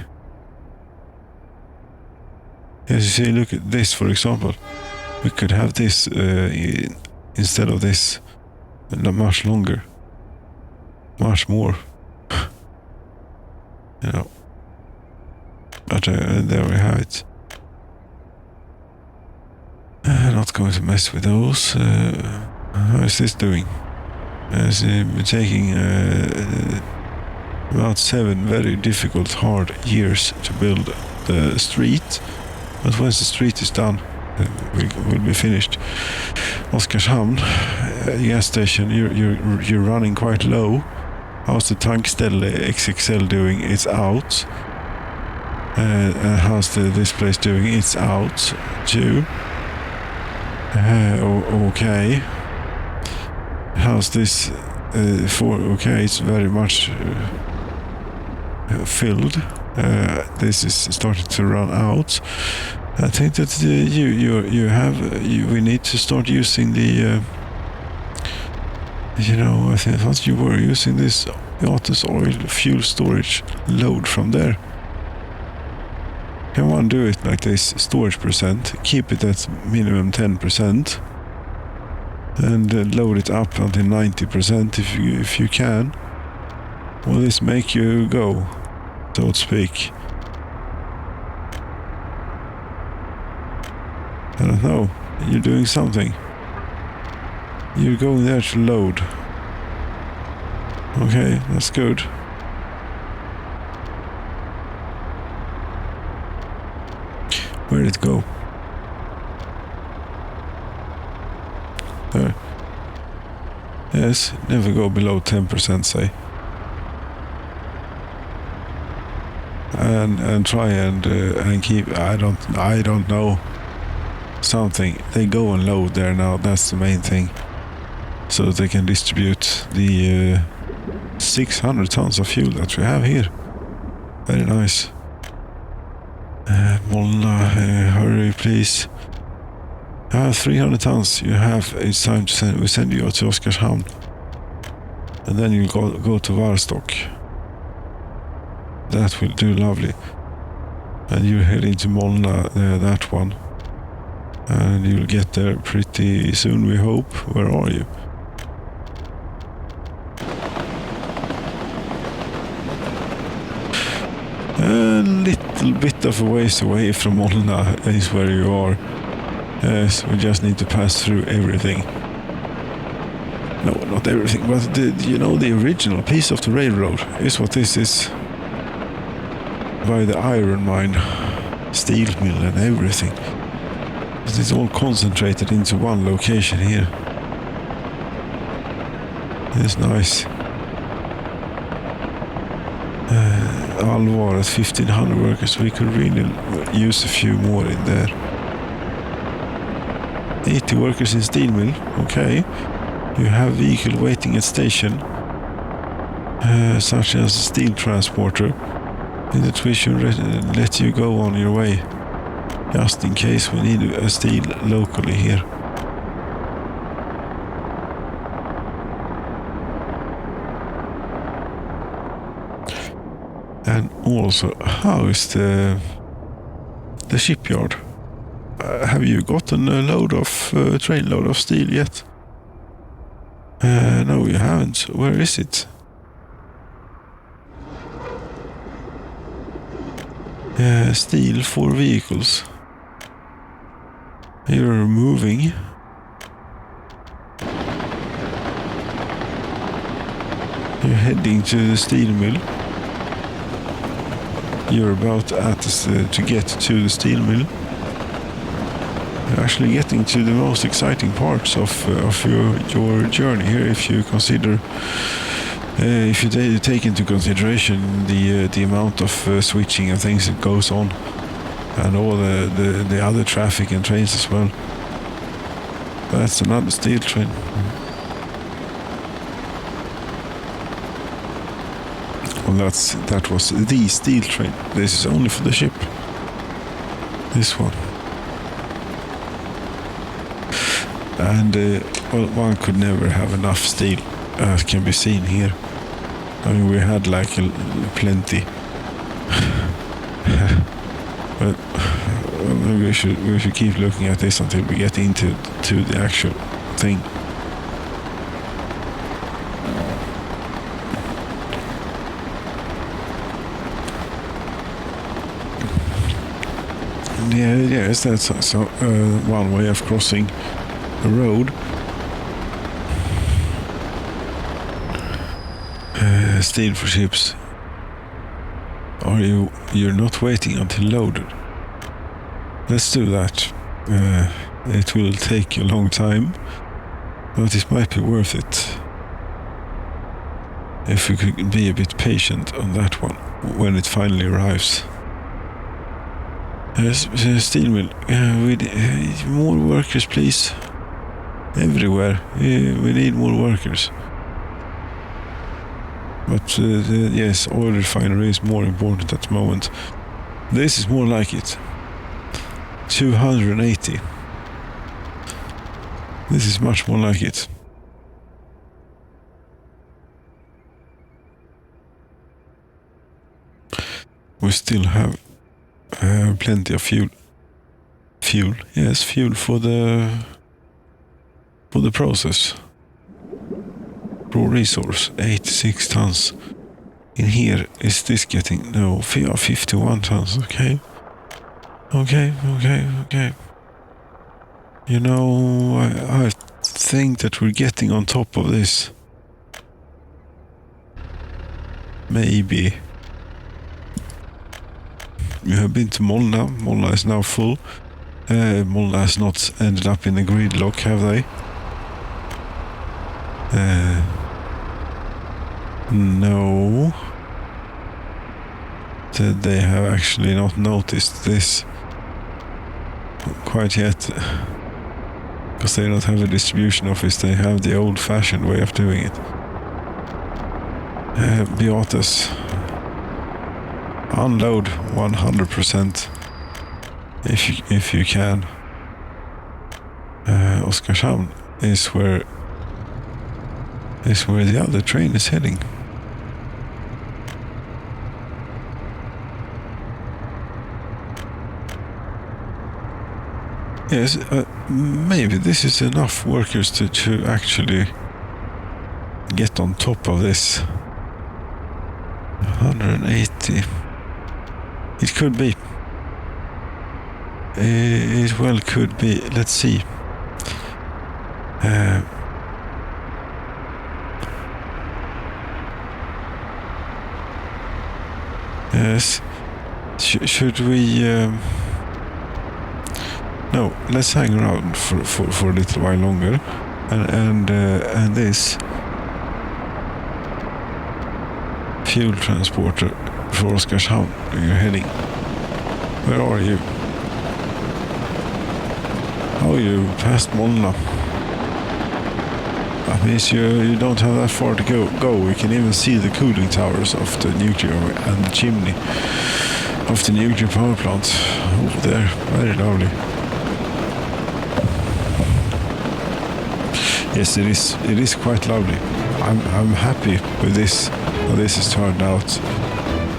As you see, look at this, for example. We could have this instead of this much longer. Much more. You know. But there we have it. Not going to mess with those. How is this doing? It's taking about 7 very difficult, hard years to build the street. But once the street is done, we'll be finished. Oskarshamn, gas station, you're running quite low. How's the tankställe XXL doing? It's out. How's this place doing? It's out too. Okay. How's this? Okay, it's very much filled. This is starting to run out. I think that we need to start using the. I thought you were using this Yates oil fuel storage load from there. Come on, do it like this, storage percent, keep it at minimum 10%, and load it up until 90% if you can. Will this make you go, so to speak? I don't know, you're doing something. You're going there to load. Okay, that's good. Where did it go? There. Yes, never go below 10%, say. And try and keep. I don't know. Something. They go and load there now. That's the main thing. So that they can distribute the 600 tons of fuel that we have here. Very nice. Molna, hurry please. 300 tons you have. It's time to send. We send you to Oskarshamn, and then you go to Varstock. That will do lovely. And you head into Molna, that one, and you'll get there pretty soon, we hope. Where are you? A little bit of a ways away from Molna is where you are. Yes, we just need to pass through everything. No, not everything, but the original piece of the railroad is what this is. By the iron mine, steel mill and everything. It's all concentrated into one location here. It's nice. Alvar at 1,500 workers. We could really use a few more in there. 80 workers in steel mill. Okay. You have vehicle waiting at station, such as a steel transporter. That we should let you go on your way, just in case we need a steel locally here. And also, how is the shipyard? have you gotten a train load of steel yet? No, you haven't. Where is it? Steel for vehicles. You're moving. You're heading to the steel mill. You're about to get to the steel mill. You're actually getting to the most exciting parts of your journey here, if you consider, if you take into consideration the amount of switching and things that goes on, and all the other traffic and trains as well. That's another steel train. Well, that was the steel train. This is only for the ship. This one. And well, one could never have enough steel, as can be seen here. I mean, we had like plenty. But maybe we should keep looking at this until we get into the actual thing. Yes, that's one way of crossing a road. Steel for ships. You're not waiting until loaded? Let's do that. It will take a long time, but it might be worth it if we could be a bit patient on that one when it finally arrives. Steel mill. More workers, please. Everywhere. We need more workers. But yes, oil refinery is more important at the moment. This is more like it. 280. This is much more like it. We still have plenty of fuel. Yes, fuel for the process. Raw resource, 86 tons. In here, is this getting... No, 51 tons, okay. Okay. You know, I think that we're getting on top of this. Maybe. You have been to Molna. Molna is now full. Molna has not ended up in a gridlock, have they? No. They have actually not noticed this quite yet. Because they don't have a distribution office, they have the old-fashioned way of doing it. Beatas. Unload 100% if you can. Oskarshamn is where the other train is heading. Yes, maybe this is enough workers to actually get on top of this. 180. It could be. It well could be. Let's see. Yes. Should we... No, let's hang around for a little while longer. And this... fuel transporter for Oskarshamn. You're heading. Where are you? Oh, you passed Molna. That means you don't have that far to go. We can even see the cooling towers of the nuclear and the chimney of the nuclear power plant over there. Very lovely. Yes, it is quite lovely. I'm happy with this. How this has turned out.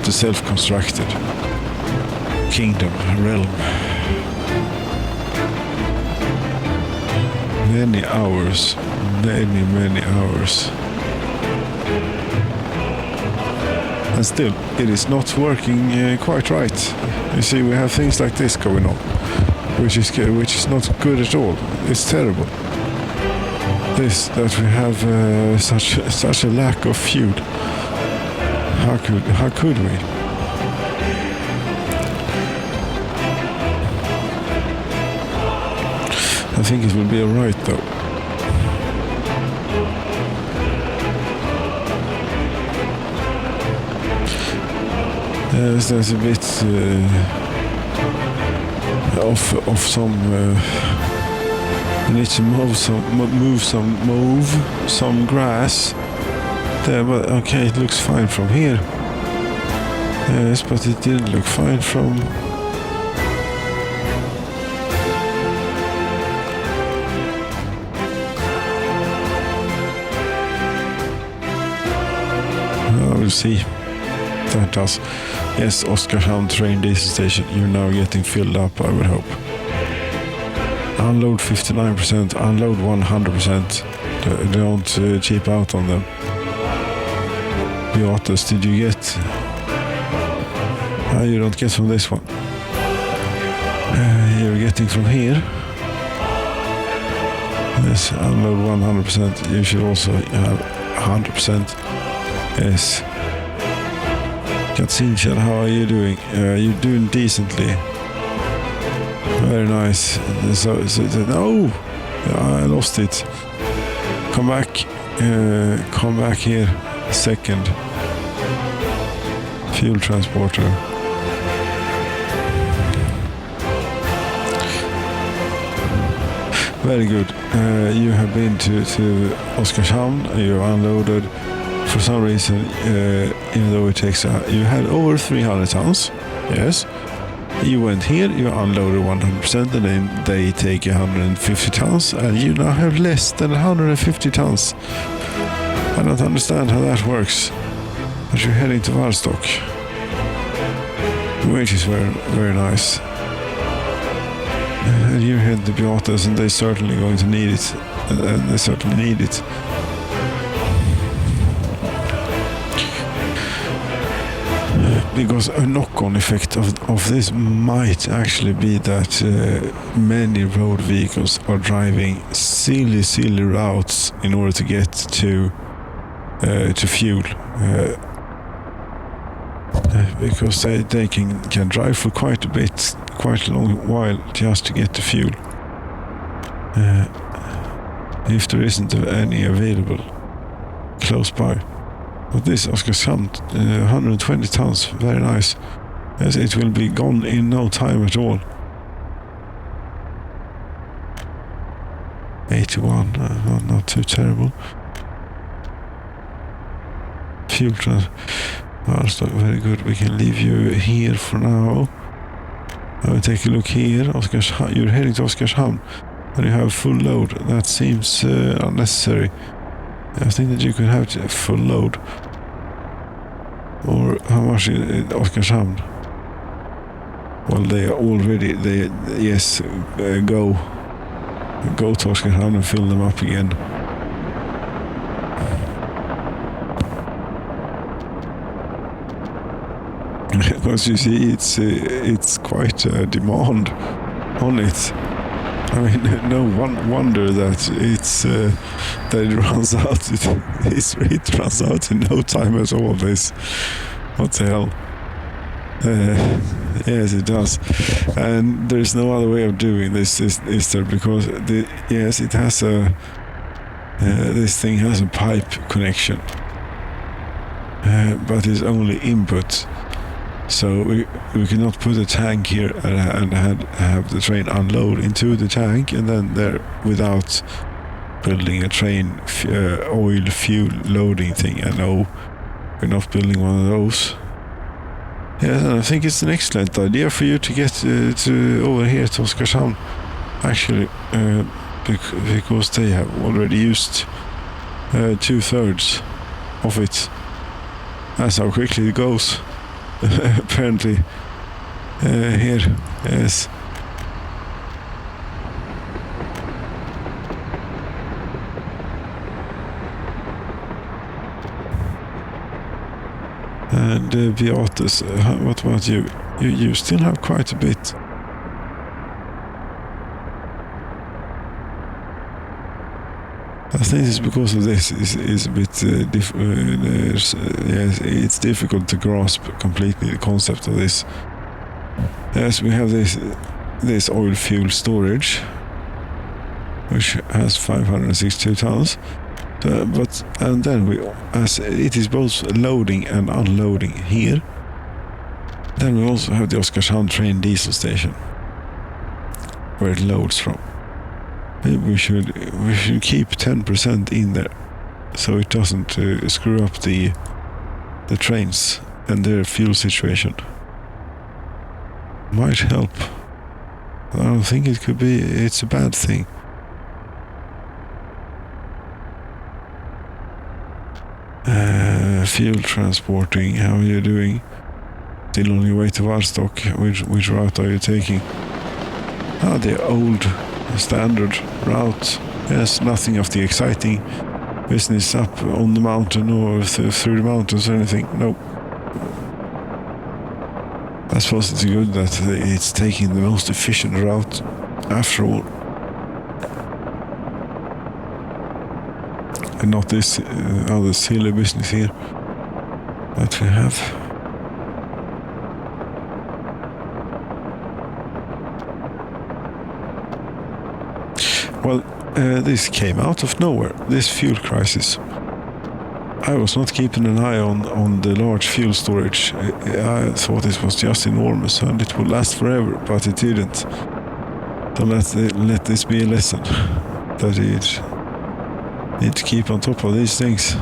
The self-constructed kingdom, realm. many hours, many hours. And still, it is not working quite right. You see, we have things like this going on, which is not good at all. It's terrible. This, that we have such a lack of fuel. How could we? I think it will be alright though. There's a bit of some. I need to move some grass there, but okay, it looks fine from here. Yes, but it didn't look fine from. We'll see. That does. Yes, Oskarshamn train diesel station. You're now getting filled up, I would hope. Unload 59%, unload 100%. Don't cheap out on them. Beatus, did you get? You don't get from this one. You're getting from here. Yes, unload 100%. You should also have 100%. Yes. Katzinchen, how are you doing? You're doing decently. Very nice. No! I lost it. Come back here. Second. Fuel transporter. Very good. You have been to Oskarshamn. You unloaded. For some reason, even though it takes, you had over 300 tons, yes. You went here, you unloaded 100%, and then they take 150 tons, and you now have less than 150 tons. I don't understand how that works. But you're heading to Varstock, which is very, very nice. And you head to Beatus, and they're certainly going to need it, and they certainly need it. Because a knock-on effect of this might actually be that many road vehicles are driving silly routes in order to get to fuel. Because they can drive for quite a long while just to get to fuel. If there isn't any available close by. But this Oskarshamn, 120 tons, very nice. Yes, it will be gone in no time at all. 81, not too terrible. Fuel transport, very good. We can leave you here for now. I will take a look here. Oskarshamn, you're heading to Oskarshamn, and you have full load. That seems unnecessary. I think that you could have a full load. Or how much in Oskarshamn? Well, they are already, yes, go to Oskarshamn and fill them up again. Because you see, it's quite a demand on it. I mean, no wonder that that it runs out. It runs out in no time at all. This, what the hell? Yes, it does, and there's no other way of doing this. Is there? Because yes, it has a. This thing has a pipe connection, but it's only input. So we cannot put a tank here and have the train unload into the tank and then there without building a train oil fuel loading thing. I know we're not building one of those. Yes, and I think it's an excellent idea for you to get to over here to Oskarshamn, actually, because they have already used 2/3 of it. That's how quickly it goes. Apparently here, yes. And Beatus, what about you? You still have quite a bit. I think it's because of this is a bit yes, it's difficult to grasp completely the concept of this. Yes, we have this oil fuel storage, which has 562 tons. And then as it is both loading and unloading here. Then we also have the Oskarshamn train diesel station, where it loads from. Maybe we should keep 10% in there, so it doesn't screw up the trains and their fuel situation. Might help. I don't think it could be. It's a bad thing. Fuel transporting. How are you doing? Still on your way to Varstock. Which route are you taking? The old standard route. Yes, nothing of the exciting business up on the mountain or through the mountains or anything. No. I suppose it's good that it's taking the most efficient route after all. And not this other silly business here that we have. Well, this came out of nowhere, this fuel crisis. I was not keeping an eye on the large fuel storage. I thought it was just enormous and it would last forever, but it didn't. So let this be a lesson that you need to keep on top of these things.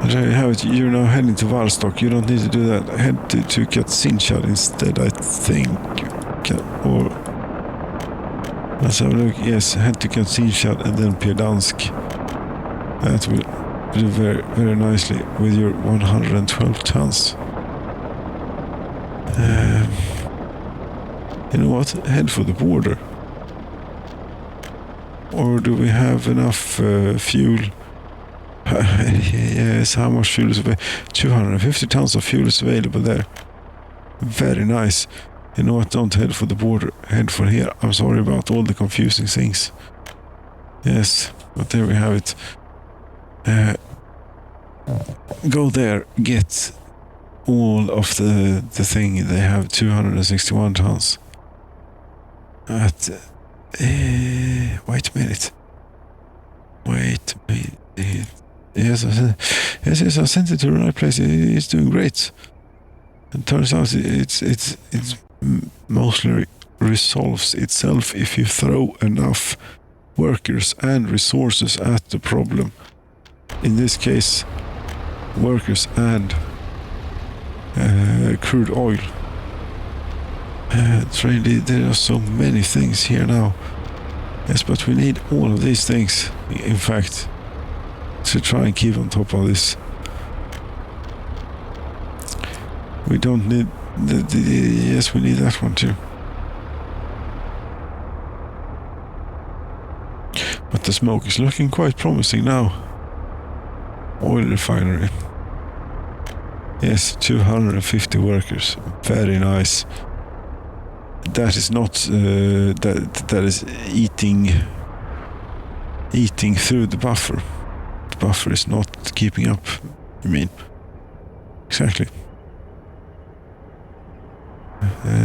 And there you have it. You're now heading to Varstock. You don't need to do that. Head to Katsinchad instead, I think. Or let's have a look. Yes, head to Katsinchad and then Piedansk. That will do very, very nicely with your 112 tons. You know what? Head for the border. Or do we have enough fuel? Yes, how much fuel is available? 250 tons of fuel is available there. Very nice. You know what? Don't head for the border. Head for here. I'm sorry about all the confusing things. Yes, but there we have it. Go there, get all of the thing. They have 261 tons. Wait a minute. Yes, I sent it to the right place. It's doing great. It turns out it's mostly resolves itself if you throw enough workers and resources at the problem. In this case, workers and crude oil. There are so many things here now. Yes, but we need all of these things, in fact, to try and keep on top of this. We don't need yes, we need that one too. But the smoke is looking quite promising now. Oil refinery. Yes, 250 workers. Very nice. That is not that is eating through the buffer. The buffer is not keeping up. You mean? Exactly.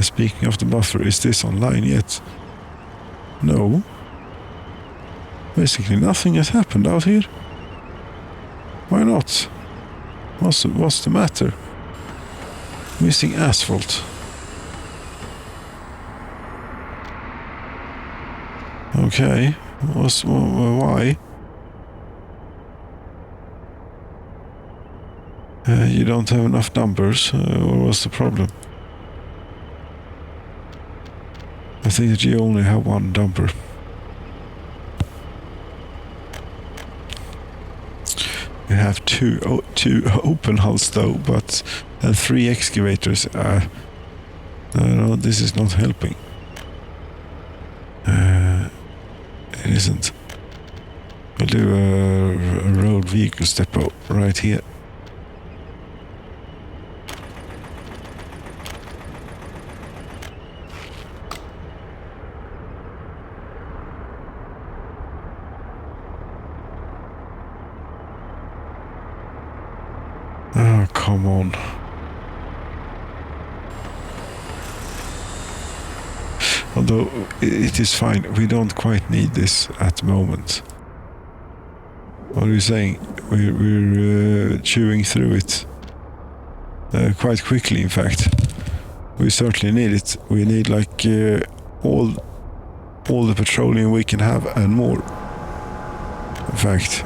Speaking of the buffer, is this online yet? No. Basically nothing has happened out here. Why not? What's the matter? Missing asphalt. Okay. Why? You don't have enough numbers, or what's the problem? I think that you only have one dumper. You have two open hulls though, but and 3 excavators. No, this is not helping. It isn't. We'll do a road vehicles depot right here. Oh, come on. Although it is fine, we don't quite need this at the moment. What are you saying? We're chewing through it quite quickly, in fact. We certainly need it. We need like all the petroleum we can have and more. In fact.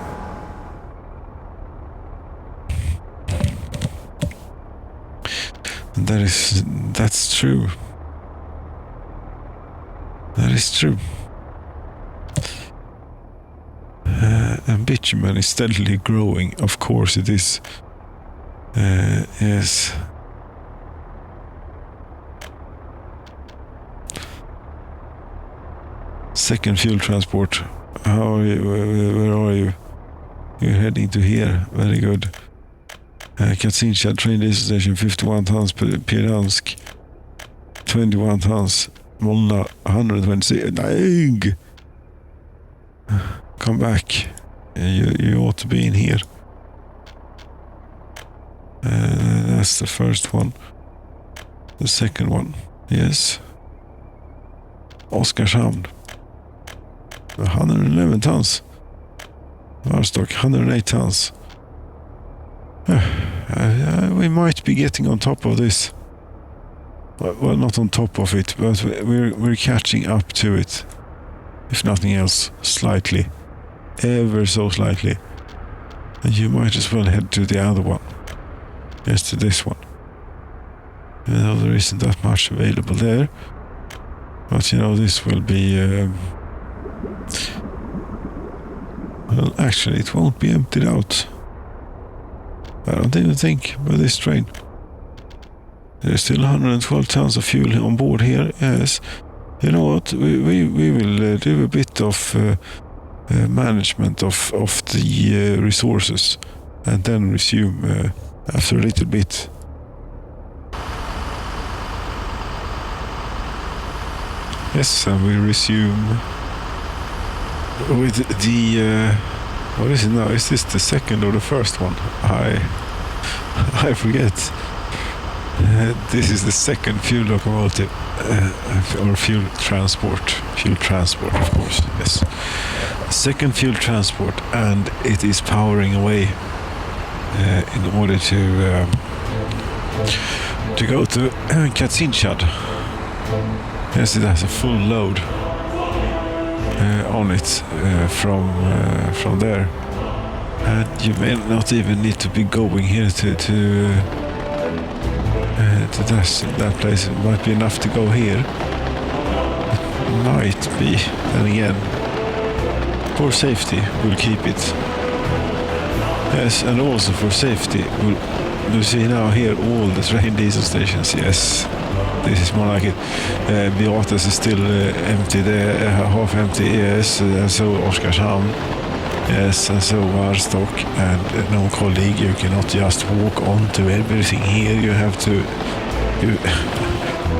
That's true. That is true. And bitumen is steadily growing. Of course it is. Yes. Second fuel transport. How are you? Where are you? You're heading to here. Very good. Kazincha train diesel station 51 tons per Piransk. 21 tons. Molna 126. Dang! Come back. You ought to be in here. That's the first one. The second one. Yes. Oskarshamn. 111 tons. Varstock 108 tons. We might be getting on top of this. Well, not on top of it, but we're catching up to it. If nothing else, slightly. Ever so slightly. And you might as well head to the other one. Yes, to this one. Though there isn't that much available there. But you know, this will be... well, actually, it won't be emptied out. I don't even think by this train. There's still 112 tons of fuel on board here, yes. You know what, we will do a bit of management of the resources and then resume after a little bit. Yes, and we resume with the... what is it now? Is this the second or the first one? I forget. This is the second fuel locomotive, or fuel transport. Fuel transport, of course, yes. Second fuel transport, and it is powering away in order to go to Kazinchad. Yes, it has a full load on it from there. And you may not even need to be going here to that place. It might be enough to go here. It might be, and again, for safety, we'll keep it. Yes, and also for safety, you see now here all the train diesel stations. Yes, this is more like it. Beatas is still empty there, half empty. Yes, and so Oskarshamn. Yes, and so Varstock, and no colleague, you cannot just walk onto everything here. You have to,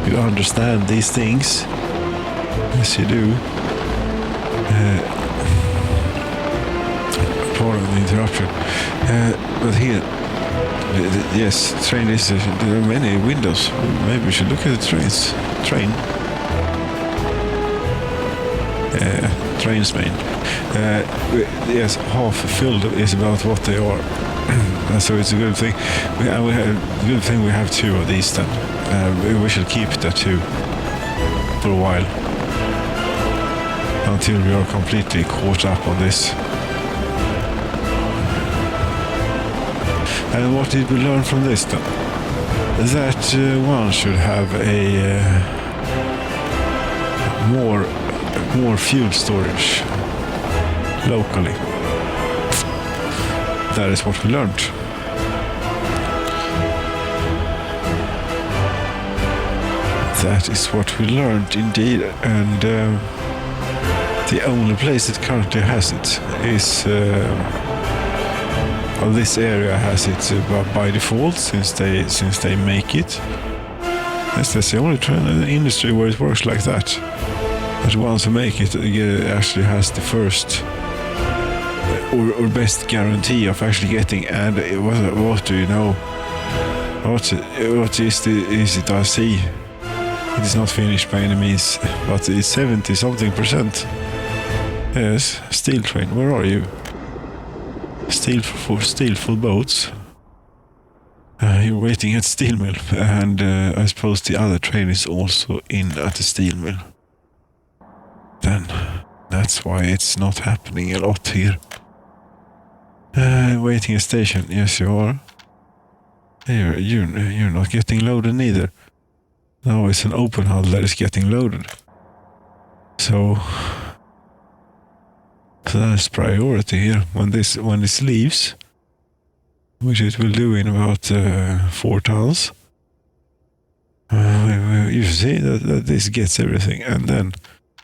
you understand these things. Yes, you do. Pardon the interruption. But here, yes, train is, there are many windows. Maybe we should look at the train. Trains main. Yes, half filled is about what they are. So it's a good thing. We have good thing we have two of these then. We shall keep the two for a while until we are completely caught up on this. And what did we learn from this then? That one should have a more fuel storage locally. That is what we learned. That is what we learned indeed, and the only place that currently has it is well, this area has it by default since they make it. Yes, that's the only trend in the industry where it works like that. But once you make it, it actually has the first or best guarantee of actually getting. And what do you know? What is it I see? It is not finished by any means, but it's 70 something percent. Yes, steel train, where are you? Steel for boats. You're waiting at steel mill, and I suppose the other train is also in at the steel mill. Then that's why it's not happening a lot here. Waiting at station, yes you are. You're not getting loaded neither. Now it's an open hull that is getting loaded. So that's priority here. When this leaves, which it will do in about 4 tons, you see that this gets everything, and then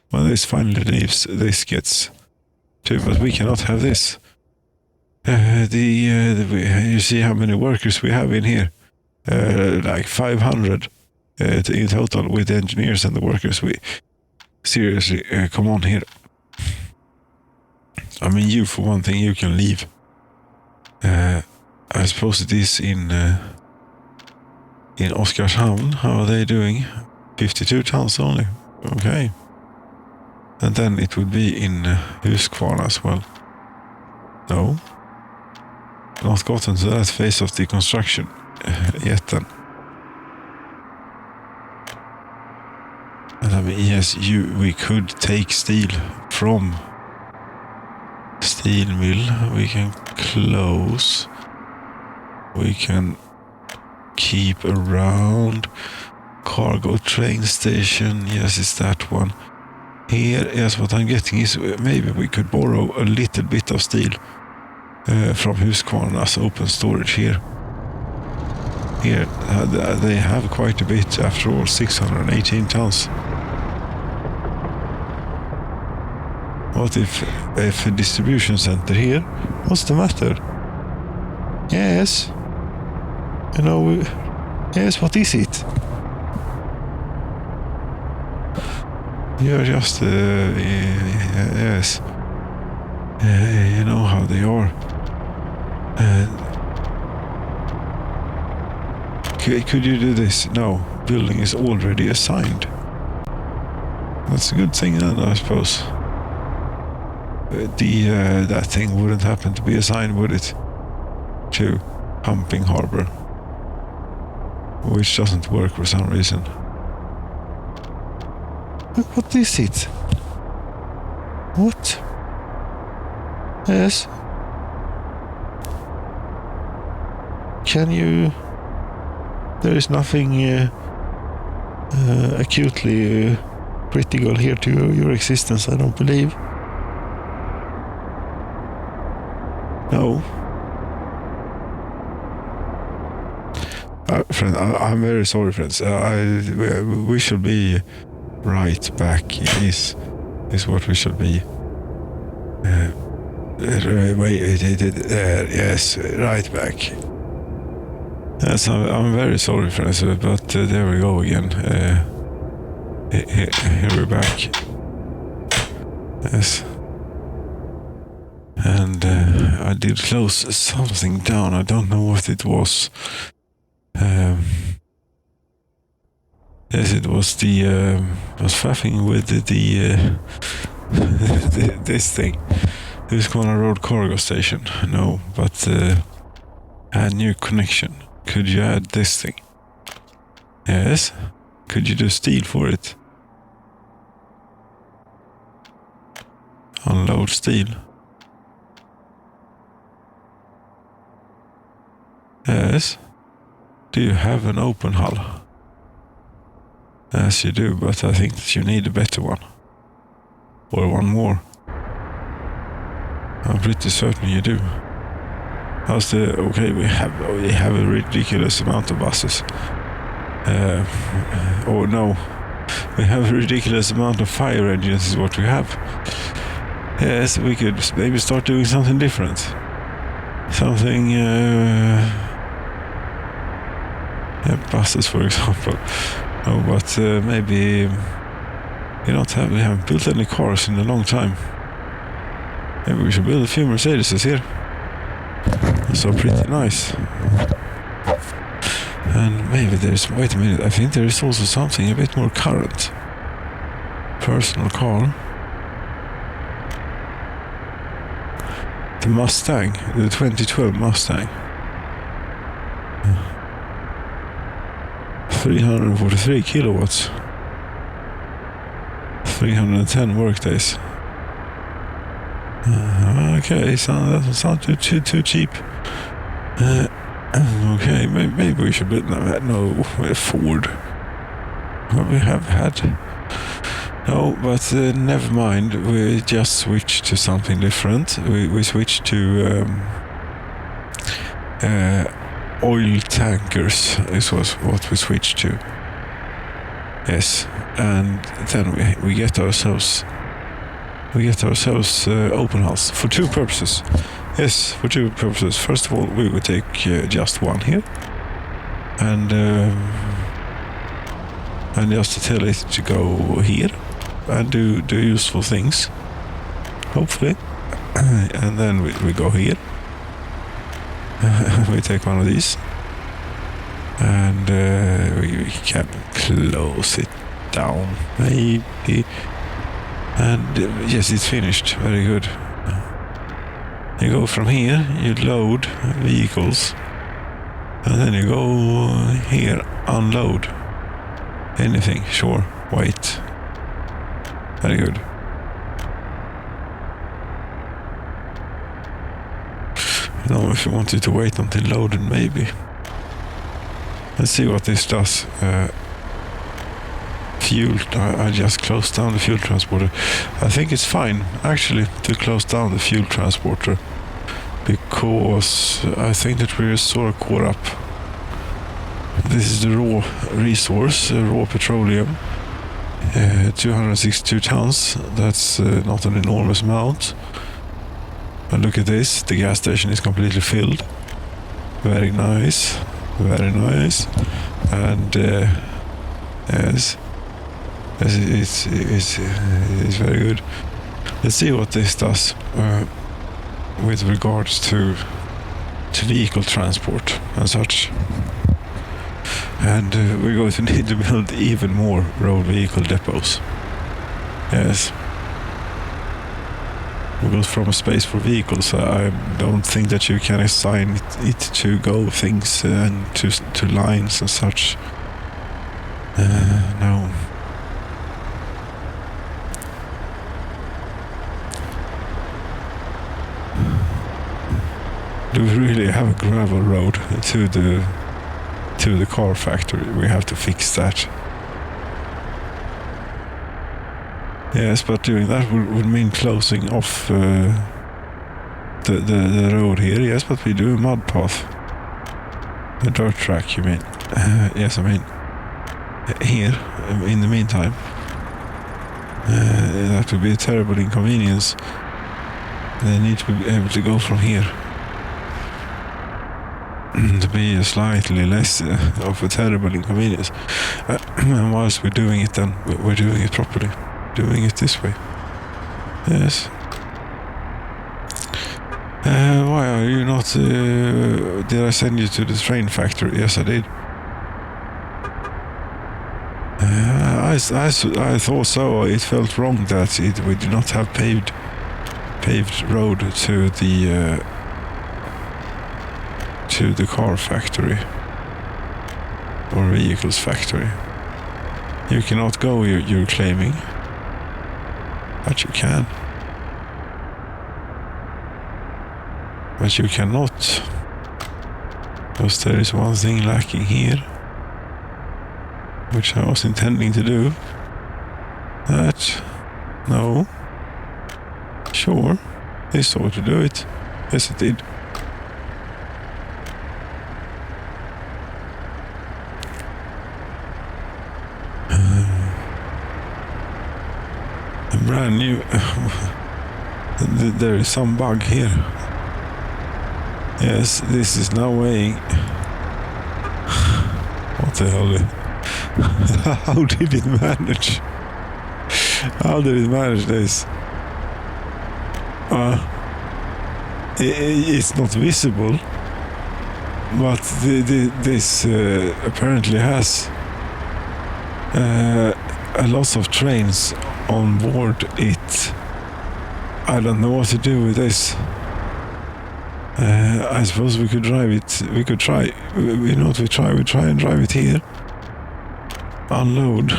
when this finally leaves, this gets too. But we cannot have this. You see how many workers we have in here? Like 500 in total with the engineers and the workers. We seriously come on here. I mean, you for one thing, you can leave. I suppose it is in Oskarshamn. How are they doing? 52 tons only. Okay. And then it would be in Huskvarna as well. No. Not gotten to that phase of the construction yet then. And I mean, yes, we could take steel from steel mill. We can close. We can keep around. Cargo train station. Yes, it's that one. Here, yes, what I'm getting is maybe we could borrow a little bit of steel from Huskvarna's open storage here. Here, they have quite a bit, after all, 618 tons. What if a distribution center here? What's the matter? Yes. You know, yes, what is it? You're just, yes. You know how they are. Could you do this? No, building is already assigned. That's a good thing then, I suppose. That thing wouldn't happen to be assigned, would it? To Pumping Harbor. Which doesn't work for some reason. Look, what is it? What? Yes. Can you... There is nothing acutely critical here to your existence, I don't believe. No. Friend, I'm very sorry, friends. We should be right back. Is what we should be. Yes, right back. Yes, I'm very sorry, friends, but there we go again. Here we're back. Yes. And I did close something down. I don't know what it was. Yes, it was I was faffing with this thing. Huskvarna Road Cargo Station. No, but add new connection. Could you add this thing? Yes. Could you do steel for it? Unload steel. Yes. Do you have an open hull? Yes, you do, but I think that you need a better one. Or one more. I'm pretty certain you do. How's the... Okay, we have a ridiculous amount of buses. Oh no. We have a ridiculous amount of fire engines is what we have. Yes, we could maybe start doing something different. Something... buses, for example. No, but maybe... we haven't built any cars in a long time. Maybe we should build a few Mercedeses here. So pretty nice. And maybe there's, wait a minute, I think there is also something a bit more current. Personal car. The Mustang, the 2012 Mustang. 343 kilowatts. 310 workdays. Okay, so that doesn't sound too cheap. Okay, maybe we should build no Ford. What we have had. No, but never mind. We just switched to something different. We switched to oil tankers. This was what we switched to. Yes, and then we get ourselves open house for two purposes. Yes, for two purposes. First of all, we will take just one here, and just to tell it to go here and do useful things, hopefully. And then we go here. We take one of these, and we can close it down, maybe. And yes, it's finished. Very good. You go from here, you load vehicles, and then you go here, unload anything. Sure, wait. Very good. I don't know if you wanted to wait until loaded, maybe. Let's see what this does. Fuel, I just closed down the fuel transporter. I think it's fine, actually, to close down the fuel transporter, because I think that we're sort of caught up. This is the raw resource, raw petroleum, 262 tons. That's not an enormous amount. But look at this, the gas station is completely filled. Very nice, very nice. And yes, it's very good. Let's see what this does with regards to vehicle transport and such. And we're going to need to build even more road vehicle depots. Yes. Because from a space for vehicles, I don't think that you can assign it to go things and to lines and such. No. Do we really have a gravel road to the car factory? We have to fix that. Yes, but doing that would mean closing off the road here. Yes, but we do a mud path. The dirt track, you mean? Yes, I mean here. In the meantime, that would be a terrible inconvenience. They need to be able to go from here. To be slightly less of a terrible inconvenience. And whilst we're doing it, then we're doing it properly. Doing it this way. Yes. Why are you not... did I send you to the train factory? Yes, I did. I thought so. It felt wrong that we did not have paved road to the car factory or vehicles factory. You cannot go, you're claiming. But you can. But you cannot. Because there is one thing lacking here, which I was intending to do. That, no. Sure, they saw to do it. Yes, it did. Brand new. There is some bug here. Yes, this is now weighing. What the hell? How did it manage? How did it manage this? it's not visible, but this apparently has a lot of trains on board it. I don't know what to do with this. I suppose we could drive it. We could try. We know what we try. We try and drive it here. Unload.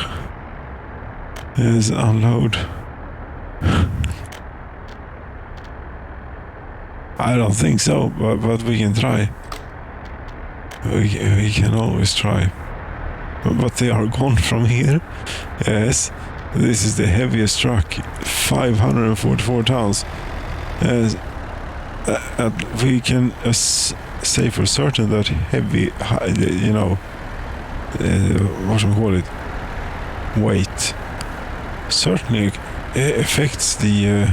Yes, unload. I don't think so, but we can try. We can always try. But they are gone from here. Yes, this is the heaviest truck, 544 tons. Yes, we can say for certain that heavy, you know, what should we call it, weight, certainly affects the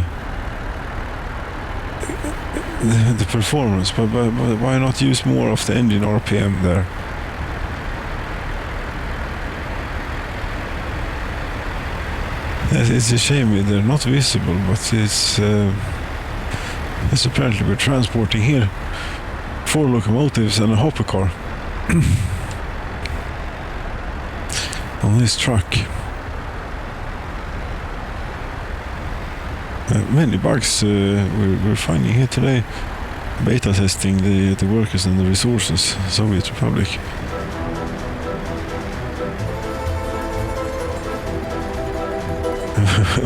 performance, but why not use more of the engine RPM there? It's a shame they're not visible, but it's apparently we're transporting here 4 locomotives and a hopper car on this truck. Many bugs we're finding here today. Beta testing the workers and the resources. Soviet Republic.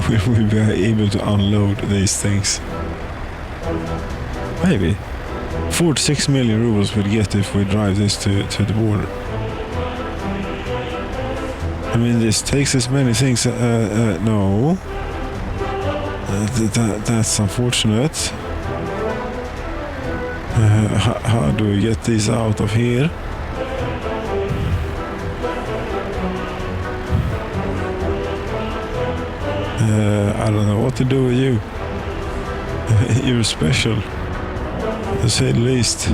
We'll be able to unload these things. Maybe 4 to 6 million rubles we'd get if we drive this to the border. I mean, this takes as many things. No. That's unfortunate. How do we get these out of here? I don't know what to do with you. You're special, to say the least.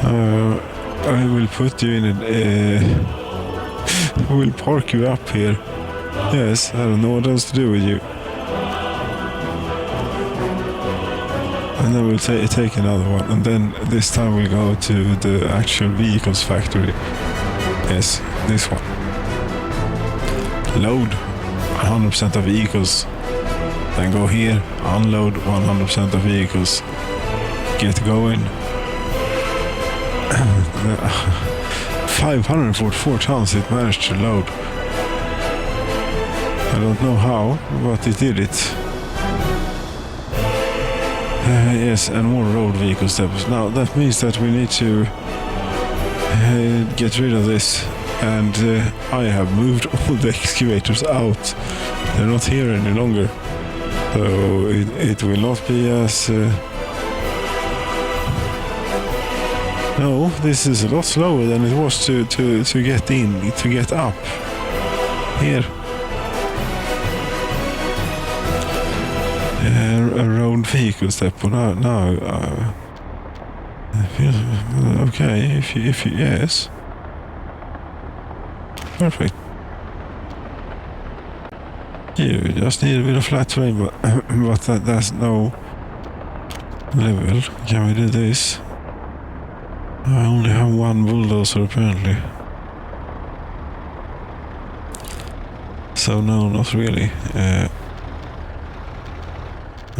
I will put you in we'll park you up here. Yes, I don't know what else to do with you. And then we'll take another one. And then this time we'll go to the actual vehicles factory. Yes, this one. Load 100% of vehicles. Then go here, unload 100% of vehicles. Get going. 544 tons it managed to load. I don't know how, but it did it. Yes, and more road vehicle steps. Now that means that we need to get rid of this. And I have moved all the excavators out. They're not here any longer. So it will not be as... No, this is a lot slower than it was to get in, to get up. Here. A road vehicle step. Now okay, if you yes. Perfect. You just need a bit of flat terrain, but that's no level. Can we do this? I only have one bulldozer apparently. So no, not really.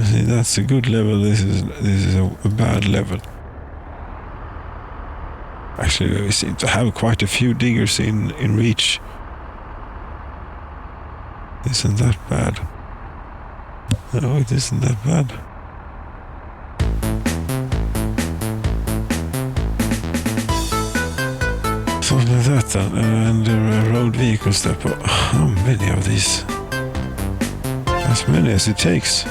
See, that's a good level. This is a bad level. Actually, we seem to have quite a few diggers in reach. Isn't that bad? No, it isn't that bad. Something like that then. And a road vehicle step. How many of these? As many as it takes.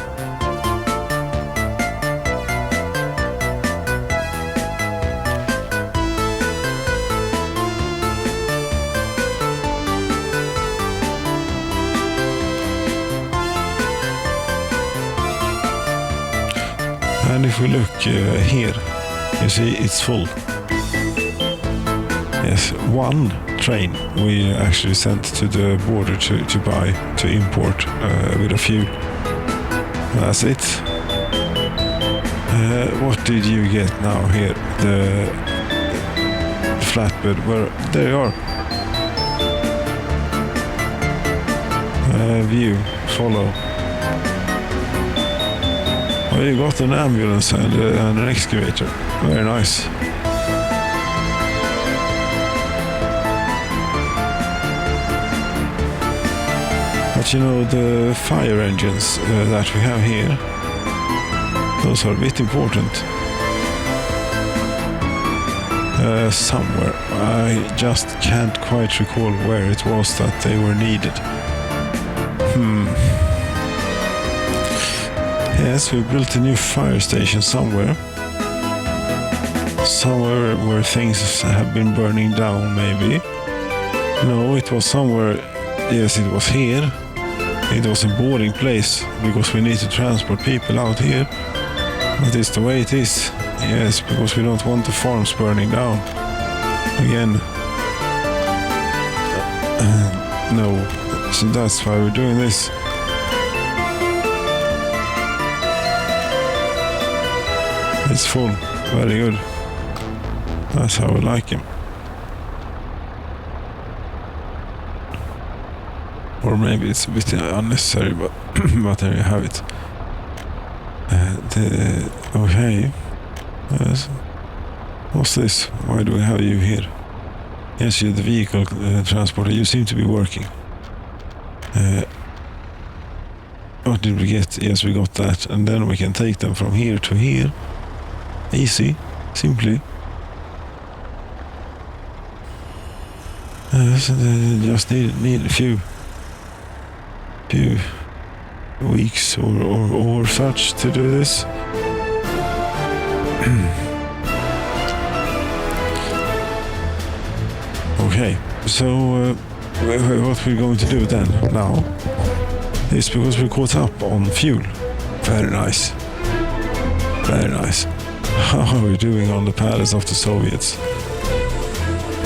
And if we look here, you see it's full. Yes, one train we actually sent to the border to import a bit of fuel. That's it. What did you get now here? The flatbed. Where? There you are. View. Follow. Oh, you got an ambulance and an excavator. Very nice. But you know, the fire engines that we have here, those are a bit important. Somewhere. I just can't quite recall where it was that they were needed. Yes, we built a new fire station somewhere. Somewhere where things have been burning down, maybe. No, it was somewhere. Yes, it was here. It was a boarding place because we need to transport people out here. That is the way it is. Yes, because we don't want the farms burning down. Again. No, so that's why we're doing this. It's full. Very good. That's how we like him. Or maybe it's a bit unnecessary, but but there you have it. Okay. Yes. What's this? Why do we have you here? Yes, you're the vehicle transporter. You seem to be working. What did we get? Yes, we got that. And then we can take them from here to here. Easy. Simply. Just need a few weeks or such to do this. Okay, so what we're going to do then now is, because we're caught up on fuel. Very nice. Very nice. How are we doing on the palace of the Soviets?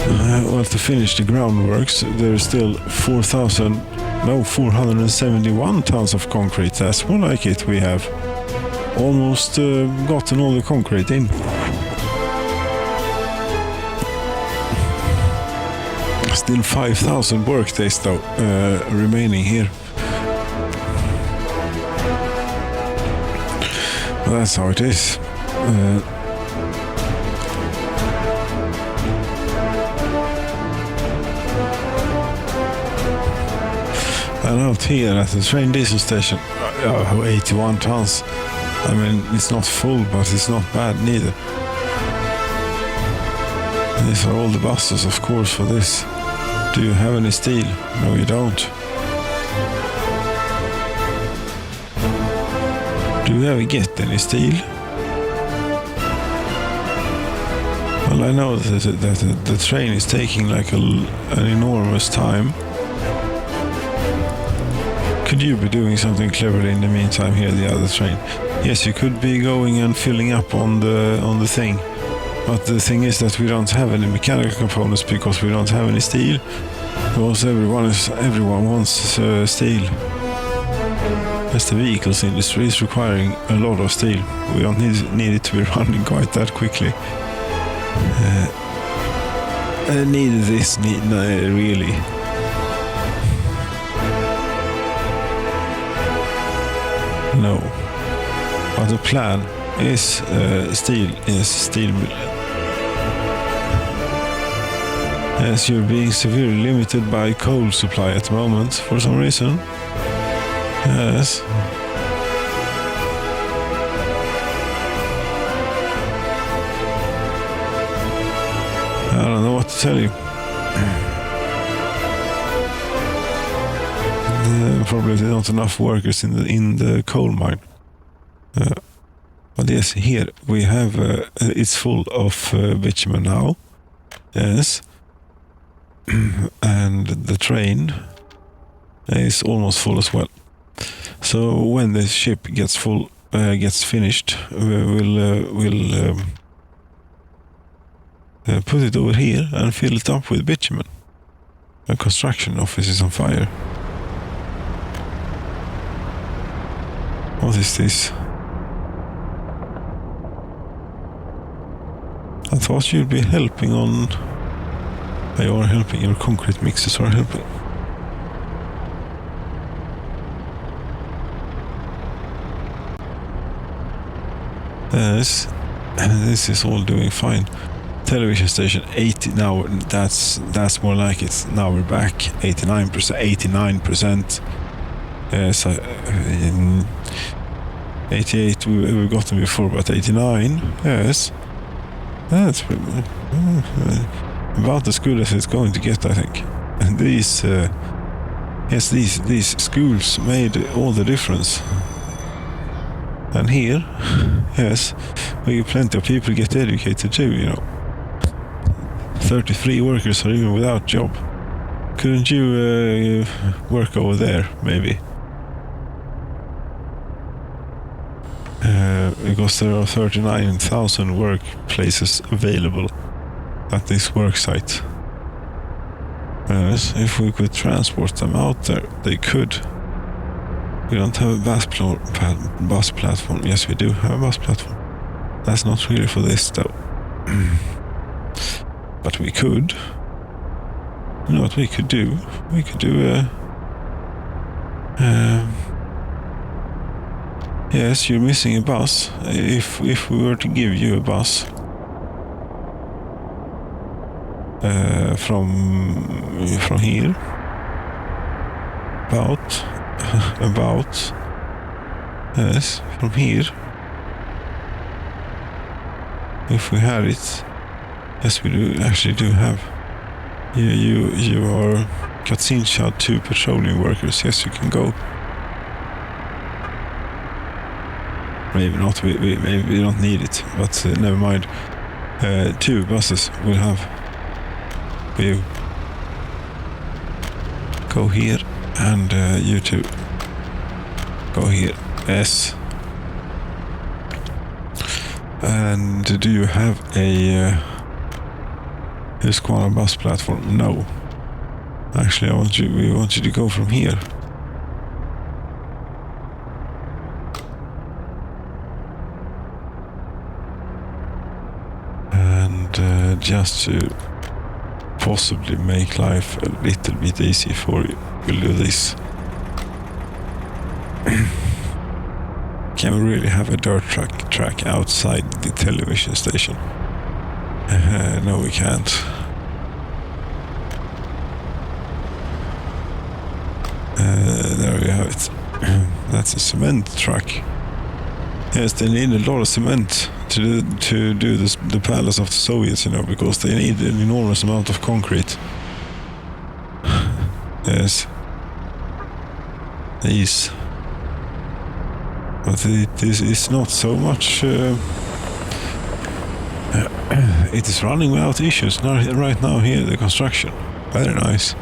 Well, to finish the groundworks, there's still 471 tons of concrete. That's more like it. We have almost gotten all the concrete in. Still 5,000 work days though remaining here. Well, that's how it is. And out here at the train diesel station, 81 tons. I mean, it's not full, but it's not bad neither. These are all the buses, of course, for this. Do you have any steel? No, you don't. Do you ever get any steel? Well, I know that the train is taking like an enormous time. Could you be doing something clever in the meantime here, the other train? Yes, you could be going and filling up on the thing. But the thing is that we don't have any mechanical components because we don't have any steel. Because everyone wants steel. As the vehicles industry is requiring a lot of steel. We don't need it to be running quite that quickly. Really. No. But the plan is steel mill. As you're being severely limited by coal supply at the moment for some reason. Yes. I don't know what to tell you. Probably not enough workers in the coal mine. But yes, here we have it's full of bitumen now. Yes. And the train is almost full as well. So when the ship gets full, gets finished, we'll put it over here and fill it up with bitumen. A construction office is on fire. What is this? I thought you'd be helping on... You are helping, your concrete mixes are helping. Yes, and this is all doing fine. Television station 80 now, that's more like it. Now we're back 89%. Yes, in 88 we got them before, but 89, yes, that's about as good as it's going to get, I think. And these schools made all the difference. And here, yes, we plenty of people get educated too, you know. 33 workers are even without job. Couldn't you work over there, maybe? Because there are 39,000 workplaces available at this work site. Yes, if we could transport them out there, they could. We don't have a bus platform. Yes, we do have a bus platform. That's not really for this, though. But we could. You know what we could do? We could do yes, you're missing a bus. If we were to give you a bus from here, about yes, from here, if we had it, yes, we actually do have. You are Kazincha 2 petroleum workers. Yes, you can go. Maybe not. Maybe we don't need it, but never mind. 2 buses we'll have for you. Go here, and you 2 go here. Yes. And do you have a Husqvarna bus platform? No. Actually, we want you to go from here. And just to possibly make life a little bit easy for you, we'll do this. Can we really have a dirt track outside the television station? No, we can't. There we have it. That's a cement truck. Yes, they need a lot of cement to do this, the palace of the Soviets, you know, because they need an enormous amount of concrete. Yes. These. But it is not so much... it is running without issues right now here, the construction. Very nice.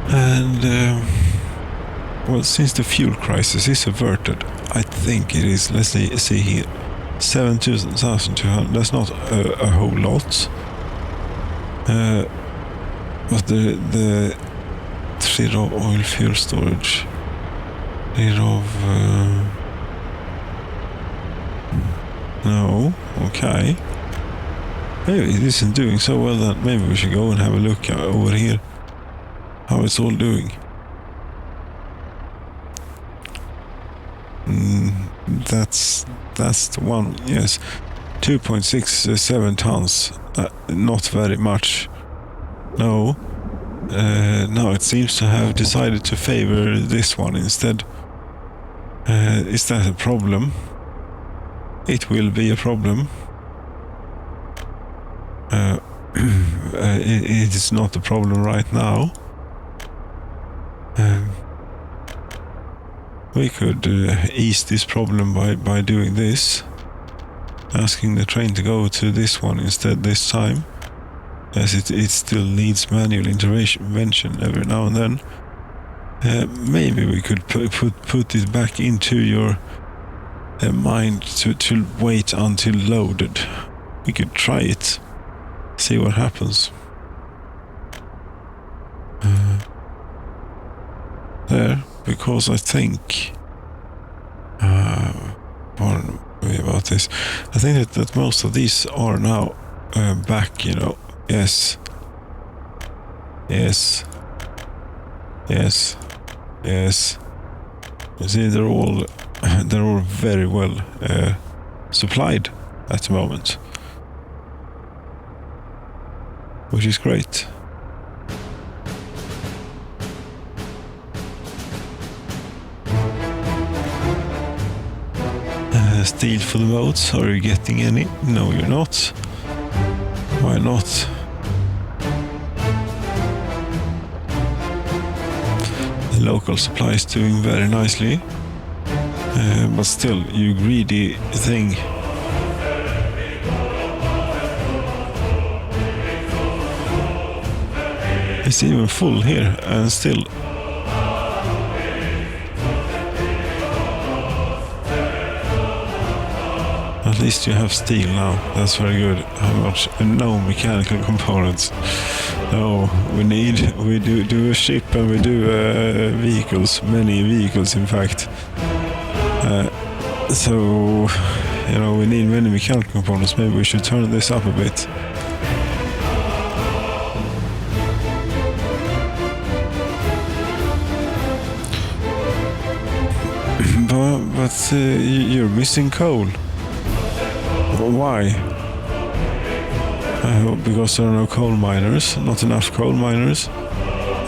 And, well, since the fuel crisis is averted, I think it is, let's see here, 7,200. That's not a whole lot. But the Trirov oil fuel storage, no, okay. Maybe it isn't doing so well that maybe we should go and have a look over here, how it's all doing. That's the one, yes. 2.67 tons, not very much. No. Now it seems to have decided to favor this one instead. Is that a problem? It will be a problem. It is not a problem right now. We could ease this problem by doing this. Asking the train to go to this one instead this time. As it still needs manual intervention every now and then. Maybe we could put it back into your mind to wait until loaded. We could try it. see what happens. There, because I think pardon me about this. I think that most of these are now back, you know. Yes. Yes. Yes. Yes. You see, they're all very well supplied at the moment, which is great. Steel for the boats. Are you getting any? No, you're not. Why not? The local supply is doing very nicely. But still, you greedy thing. It's even full here, and still. At least you have steel now. That's very good. How much? No mechanical components. No, we do a ship, and we do vehicles, many vehicles in fact. So, you know, we need many mechanical components. Maybe we should turn this up a bit. but you're missing coal. Why? Because there are no coal miners, not enough coal miners.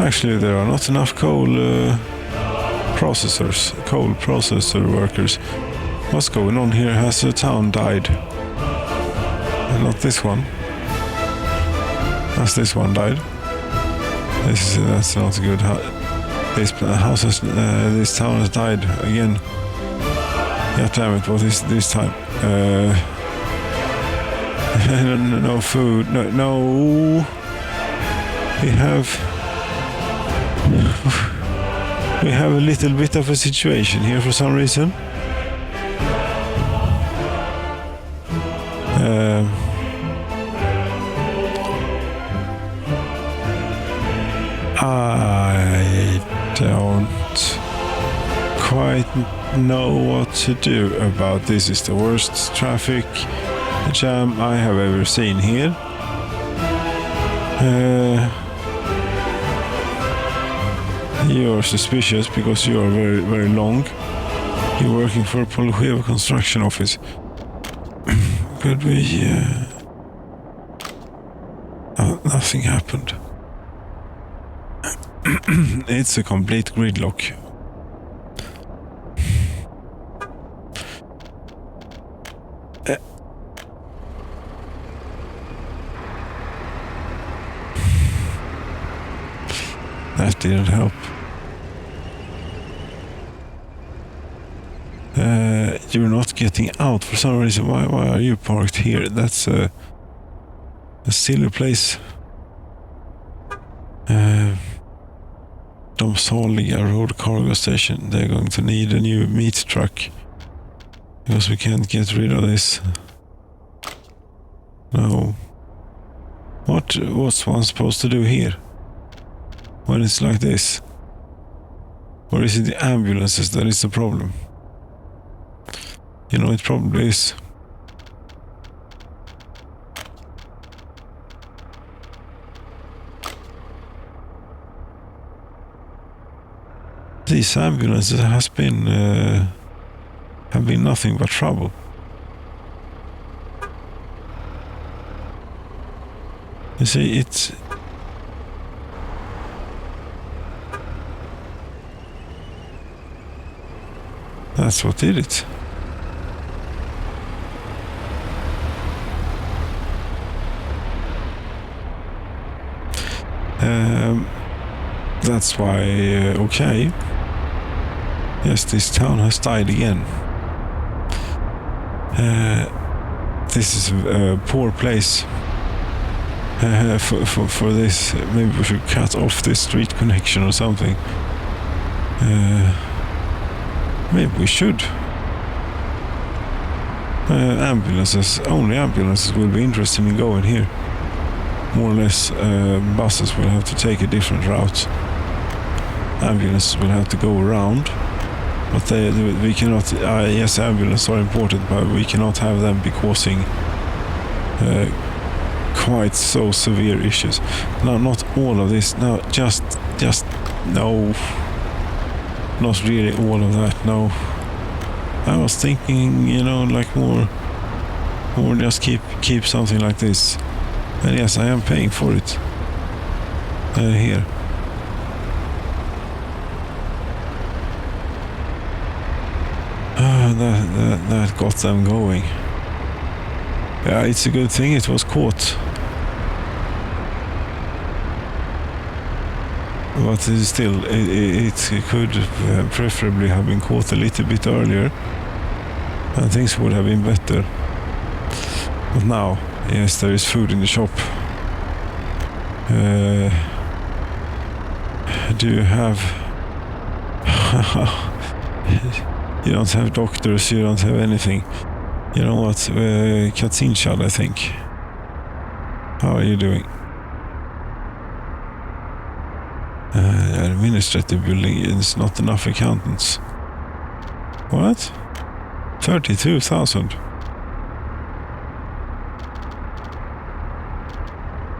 Actually, there are not enough coal coal processor workers. What's going on here? Has a town died? Not this one. Has this one died? That's not good. This town has died again. Yeah, damn it! What is this time? No food. No. We have a little bit of a situation here for some reason. I don't quite know what to do about this. Is the worst traffic jam I have ever seen here. You're suspicious because you are very, very long. You're working for a Polcheva construction office. Could we... nothing happened. It's a complete gridlock. That didn't help. You're not getting out for some reason. Why are you parked here? That's a silly place. Domsaliga Road Cargo Station. They're going to need a new meat truck because we can't get rid of this. No. What's one supposed to do here when it's like this? Or is it the ambulances that is the problem? You know, it probably is. These ambulances have been nothing but trouble. You see, it's... That's what did it. That's why, okay. Yes, this town has died again. This is a poor place for this. Maybe we should cut off this street connection or something. Maybe we should. Ambulances, only ambulances will be interested in going here. more or less buses will have to take a different route. Ambulances will have to go around, but we cannot. Yes, ambulances are important, but we cannot have them be causing quite so severe issues. No, not all of this. No, just no. Not really all of that. No. I was thinking, like more just keep something like this. And yes, I am paying for it. Here. That got them going. Yeah, it's a good thing it was caught. But still, it could preferably have been caught a little bit earlier, and things would have been better. But now, yes, there is food in the shop. Do you have... You don't have doctors, you don't have anything. You know what, Katzinshad, I think. How are you doing? Administrative building is not enough accountants. What? 32,000?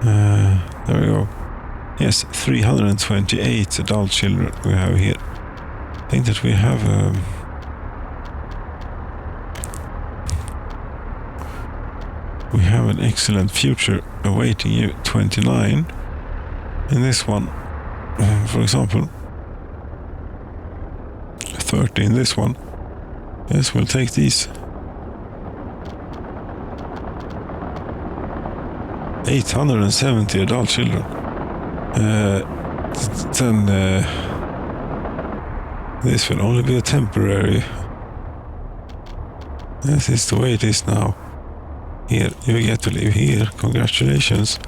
There we go. Yes, 328 adult children we have here. I think that we have... we have an excellent future awaiting you. 29 in this one. For example, 30 in this one. Yes, we'll take these. 870 adult children. Then this will only be a temporary. This is the way it is now. Here, you get to live here. Congratulations.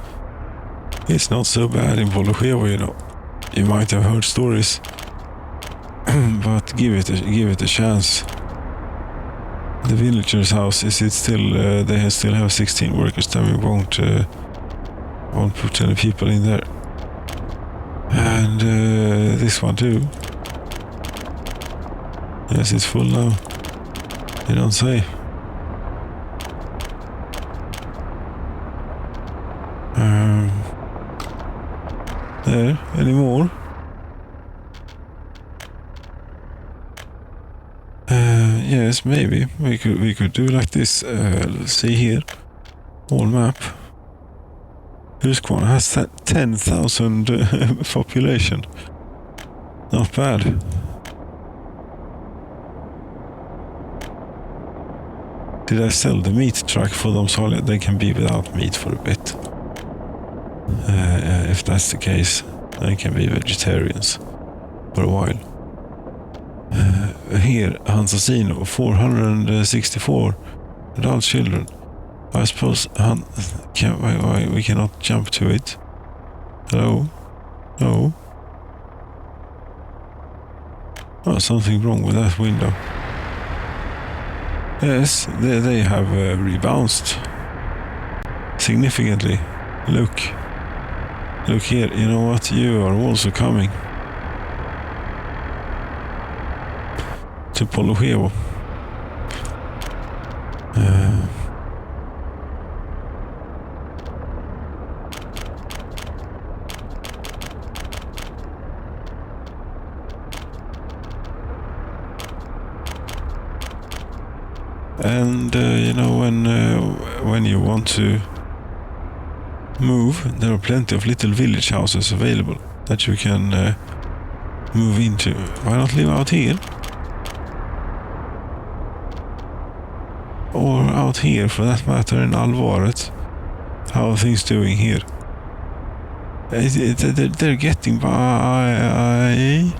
It's not so bad in Boloshevo, You might have heard stories, but give it a chance. The villager's house, is it still? They still have 16 workers. Then we won't put any people in there. And this one too. Yes, it's full now. You don't say. There, any more? Yes, maybe we could do like this. Let's see here. All map. Huskvarna has 10,000 population. Not bad. Did I sell the meat truck for them so they can be without meat for a bit? If that's the case, they can be vegetarians for a while. Here, Hansasino, 464 adult children. I suppose we cannot jump to it. Hello? No? Oh, something wrong with that window. Yes, they have rebounced significantly. Look here, you know what, you are also coming to Boloshevo. And when you want to move, there are plenty of little village houses available that you can move into. Why not live out here? Or out here, for that matter, in Alvaret. How are things doing here? They're getting by.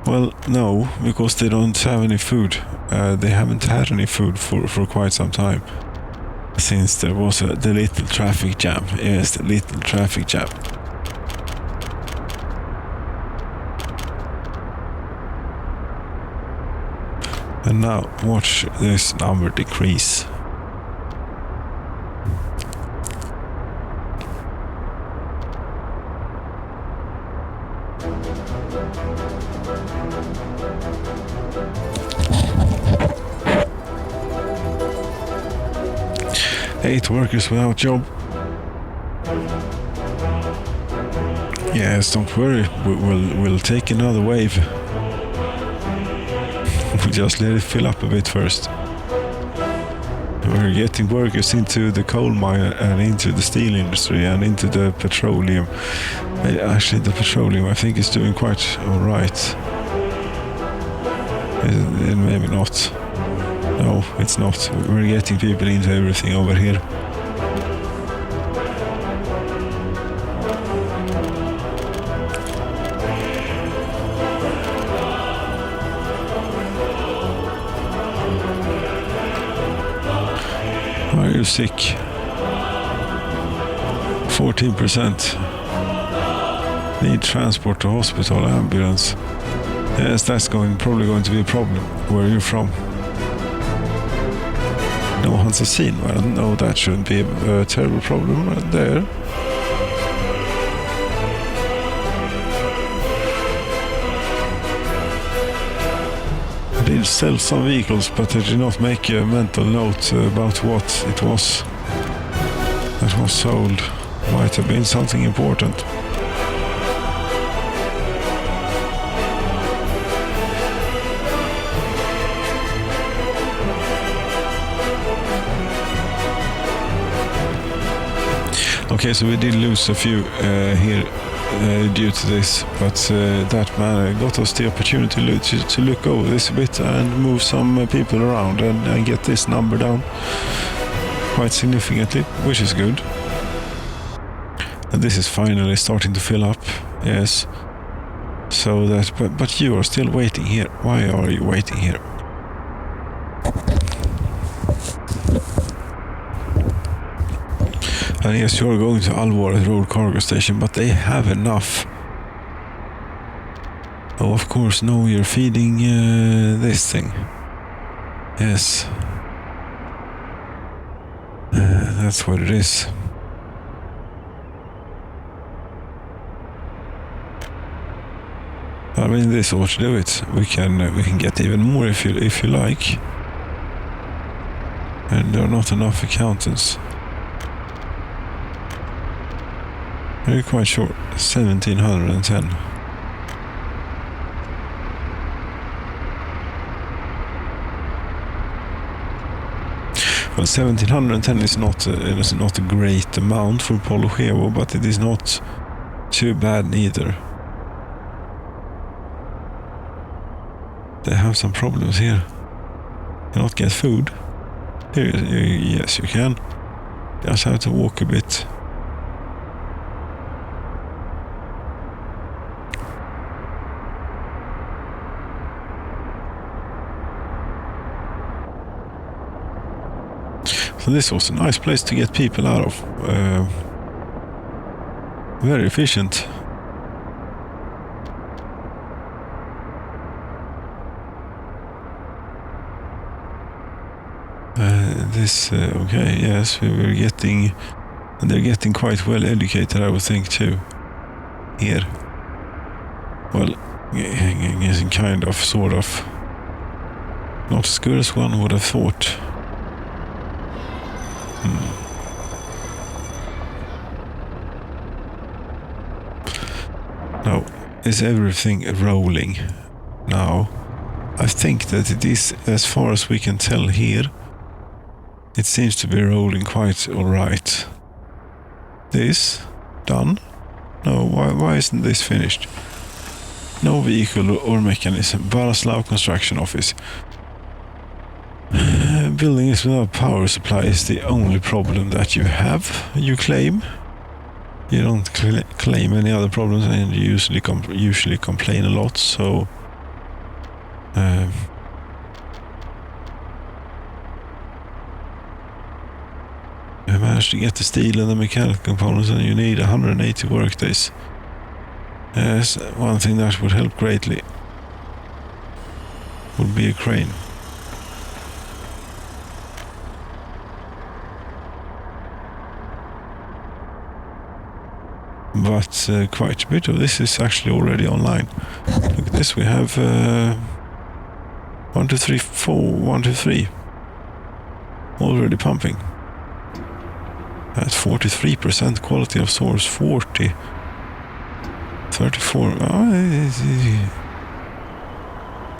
Well, no, because they don't have any food. They haven't had any food for quite some time. Since there was the little traffic jam. Yes, the little traffic jam. And now watch this number decrease. Eight workers without job. Yes, don't worry. We'll take another wave. We just let it fill up a bit first. We're getting workers into the coal mine and into the steel industry and into the petroleum. Actually, the petroleum I think is doing quite all right. Maybe not. No, it's not. We're getting people into everything over here. Are you sick? 14%. Need transport to hospital, ambulance. Yes, that's probably going to be a problem. Where are you from? No one's seen. Well, no, that shouldn't be a terrible problem right there. I did sell some vehicles, but I did not make a mental note about what it was that was sold. Might have been something important. Okay, so we did lose a few here due to this, but that man got us the opportunity to look over this a bit and move some people around and get this number down quite significantly, which is good. And this is finally starting to fill up, yes. So that, but you are still waiting here. Why are you waiting here? And yes, you're going to Alvarez Road Cargo Station, but they have enough. Oh, of course, no, you're feeding this thing. Yes. That's what it is. I mean, this ought to do it. We can get even more if you like. And there are not enough accountants. Are you quite sure? 1710. Well, 1710 is not a great amount for Polochevo, but it is not too bad neither. They have some problems here. Cannot get food. Here, yes, you can. Just have to walk a bit. So this was a nice place to get people out of. Very efficient. Okay, yes, they're getting quite well educated, I would think, too. Here. Well, kind of, sort of. Not as good as one would have thought. Now, is everything rolling now? I think that it is, as far as we can tell here, it seems to be rolling quite alright. This? Done? No, why isn't this finished? No vehicle or mechanism. Baraslav Construction Office. Building is without power supply is the only problem that you have, you claim. You don't claim any other problems, and you usually complain a lot, so... I managed to get the steel and the mechanical components, and you need 180 workdays. Yes, one thing that would help greatly would be a crane. but quite a bit of this is actually already online. Look at this, we have 1, 2, 3, 4, 1, 2, 3 already pumping at 43% quality of source, 40, 34.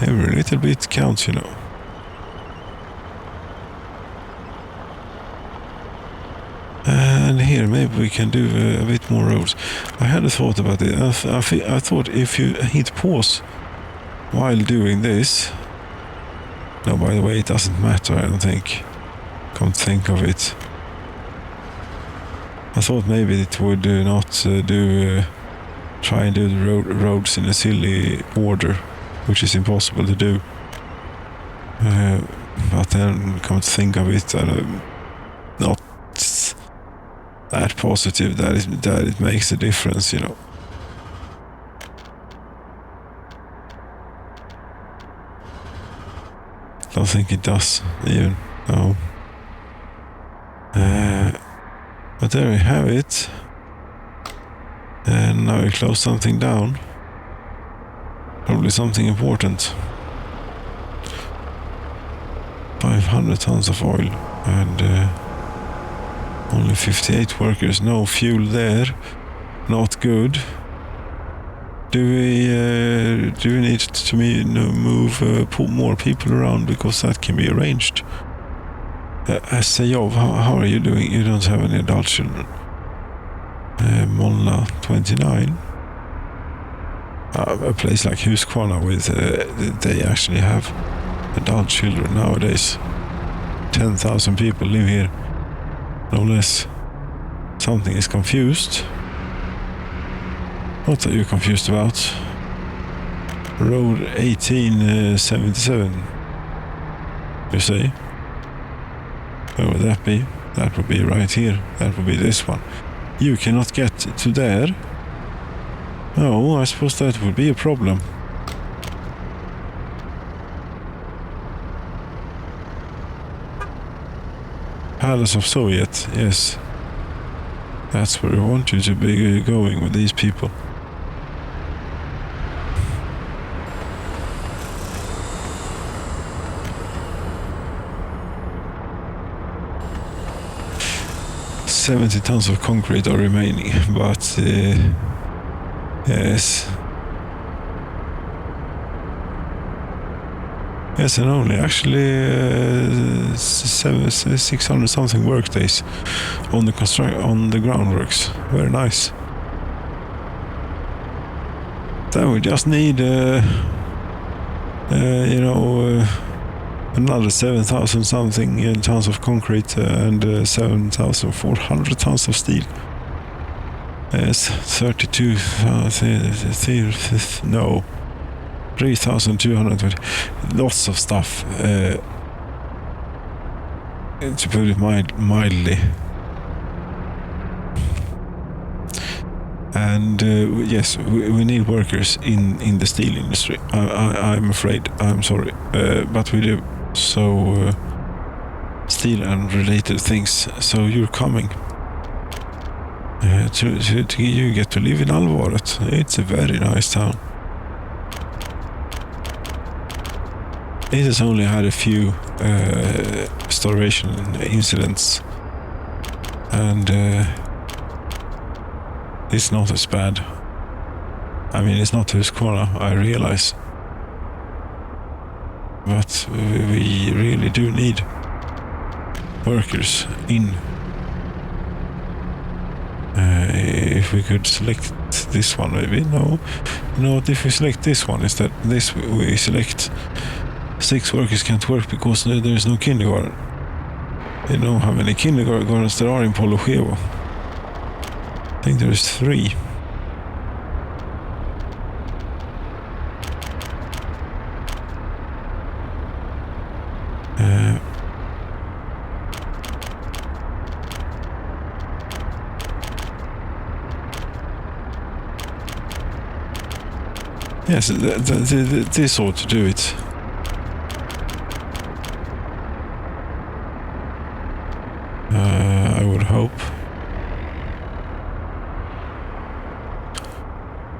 Every little bit counts, you know. And here maybe we can do a bit more roads. I had a thought about it. I thought if you hit pause while doing this. No, by the way, it doesn't matter, I don't think. Come think of it. I thought maybe it would not try and do the roads in a silly order, which is impossible to do. But then, come to think of it, I'm not that positive that it makes a difference, you know. Don't think it does, even. No. But there we have it. And now we close something down. Probably something important. 500 tons of oil and only 58 workers. No fuel there. Not good. Do we need to move more people around, because that can be arranged? Sayov, how are you doing? You don't have any adult children. Molna 29. A place like Huskvarna with they actually have adult children nowadays. 10,000 people live here, no less. Something is confused. What are you confused about? Road 1877. You say? Where would that be? That would be right here. That would be this one. You cannot get to there. Oh, I suppose that would be a problem. Palace of Soviet, yes. That's where we want you to be going with these people. $70 tons of concrete are remaining, but yes. Yes, and only actually 600 something work days on the groundworks. Very nice. Then we just need, another 7,000 something tons of concrete and 7,400 tons of steel. Yes, 32. No. 3,220. Lots of stuff. To put it mildly. And yes, we need workers in the steel industry. I'm afraid. I'm sorry, but we do. So steel and related things. So you're coming. You get to live in Alvaret. It's a very nice town. It has only had a few starvation incidents, and it's not as bad. I mean, it's not Huskvarna, I realize, but we really do need workers in. If we could select this one, maybe. No, if we select this one instead, we select 6 workers can't work because there is no kindergarten. You know how many kindergartens there are in Poloshevo? I think there is 3. Yes, this ought to do it. I would hope.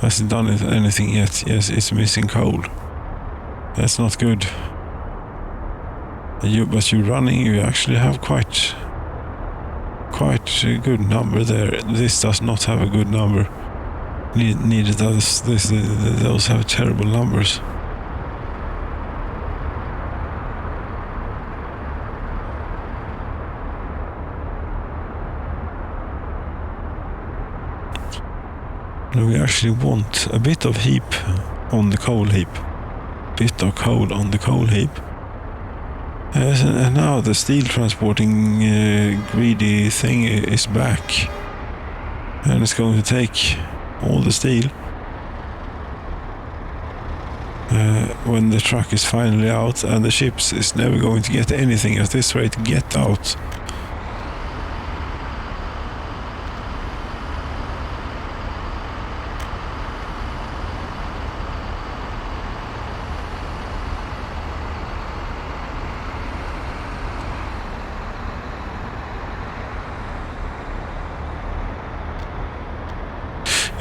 Hasn't done anything yet. Yes, it's missing coal. That's not good. But you're running, you actually have quite a good number there. This does not have a good number. Neither does this. Those have terrible numbers. We actually want a bit of heap on the coal heap. Bit of coal on the coal heap. And now the steel transporting greedy thing is back. And it's going to take all the steel. When the truck is finally out, and the ships is never going to get anything at this rate. Get out.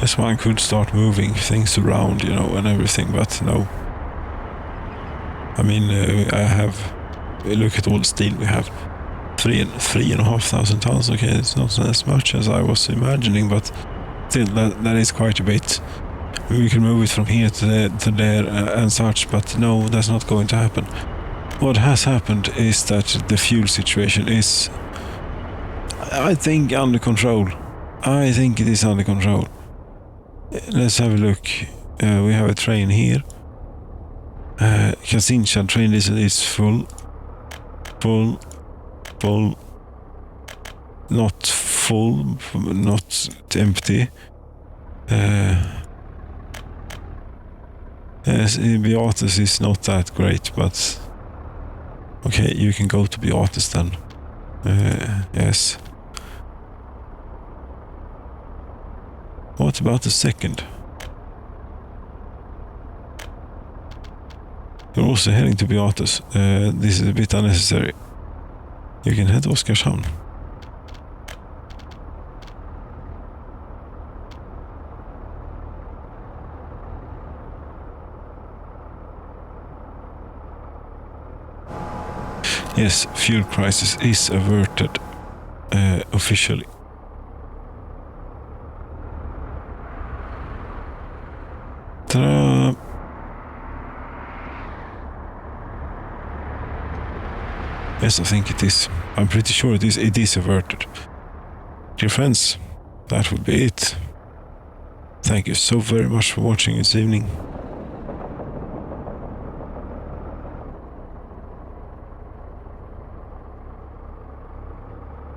Yes, one could start moving things around, and everything, but no. I mean, look at all the steel we have. 3,500 tons. Okay, it's not as much as I was imagining, but still, that is quite a bit. We can move it from here to there and such, but no, that's not going to happen. What has happened is that the fuel situation is, I think, under control. I think it is under control. Let's have a look. We have a train here. Kazincha train is full. Not full, not empty. Yes, Beatus is not that great, but okay, you can go to Beatus then. Yes. What about the second? You're also heading to Beatus. This is a bit unnecessary. You can head to Oskarshamn. Yes, fuel crisis is averted officially. Ta-da! Yes, I think it is. I'm pretty sure it is averted. Dear friends, that would be it. Thank you so very much for watching this evening.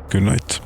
Good night.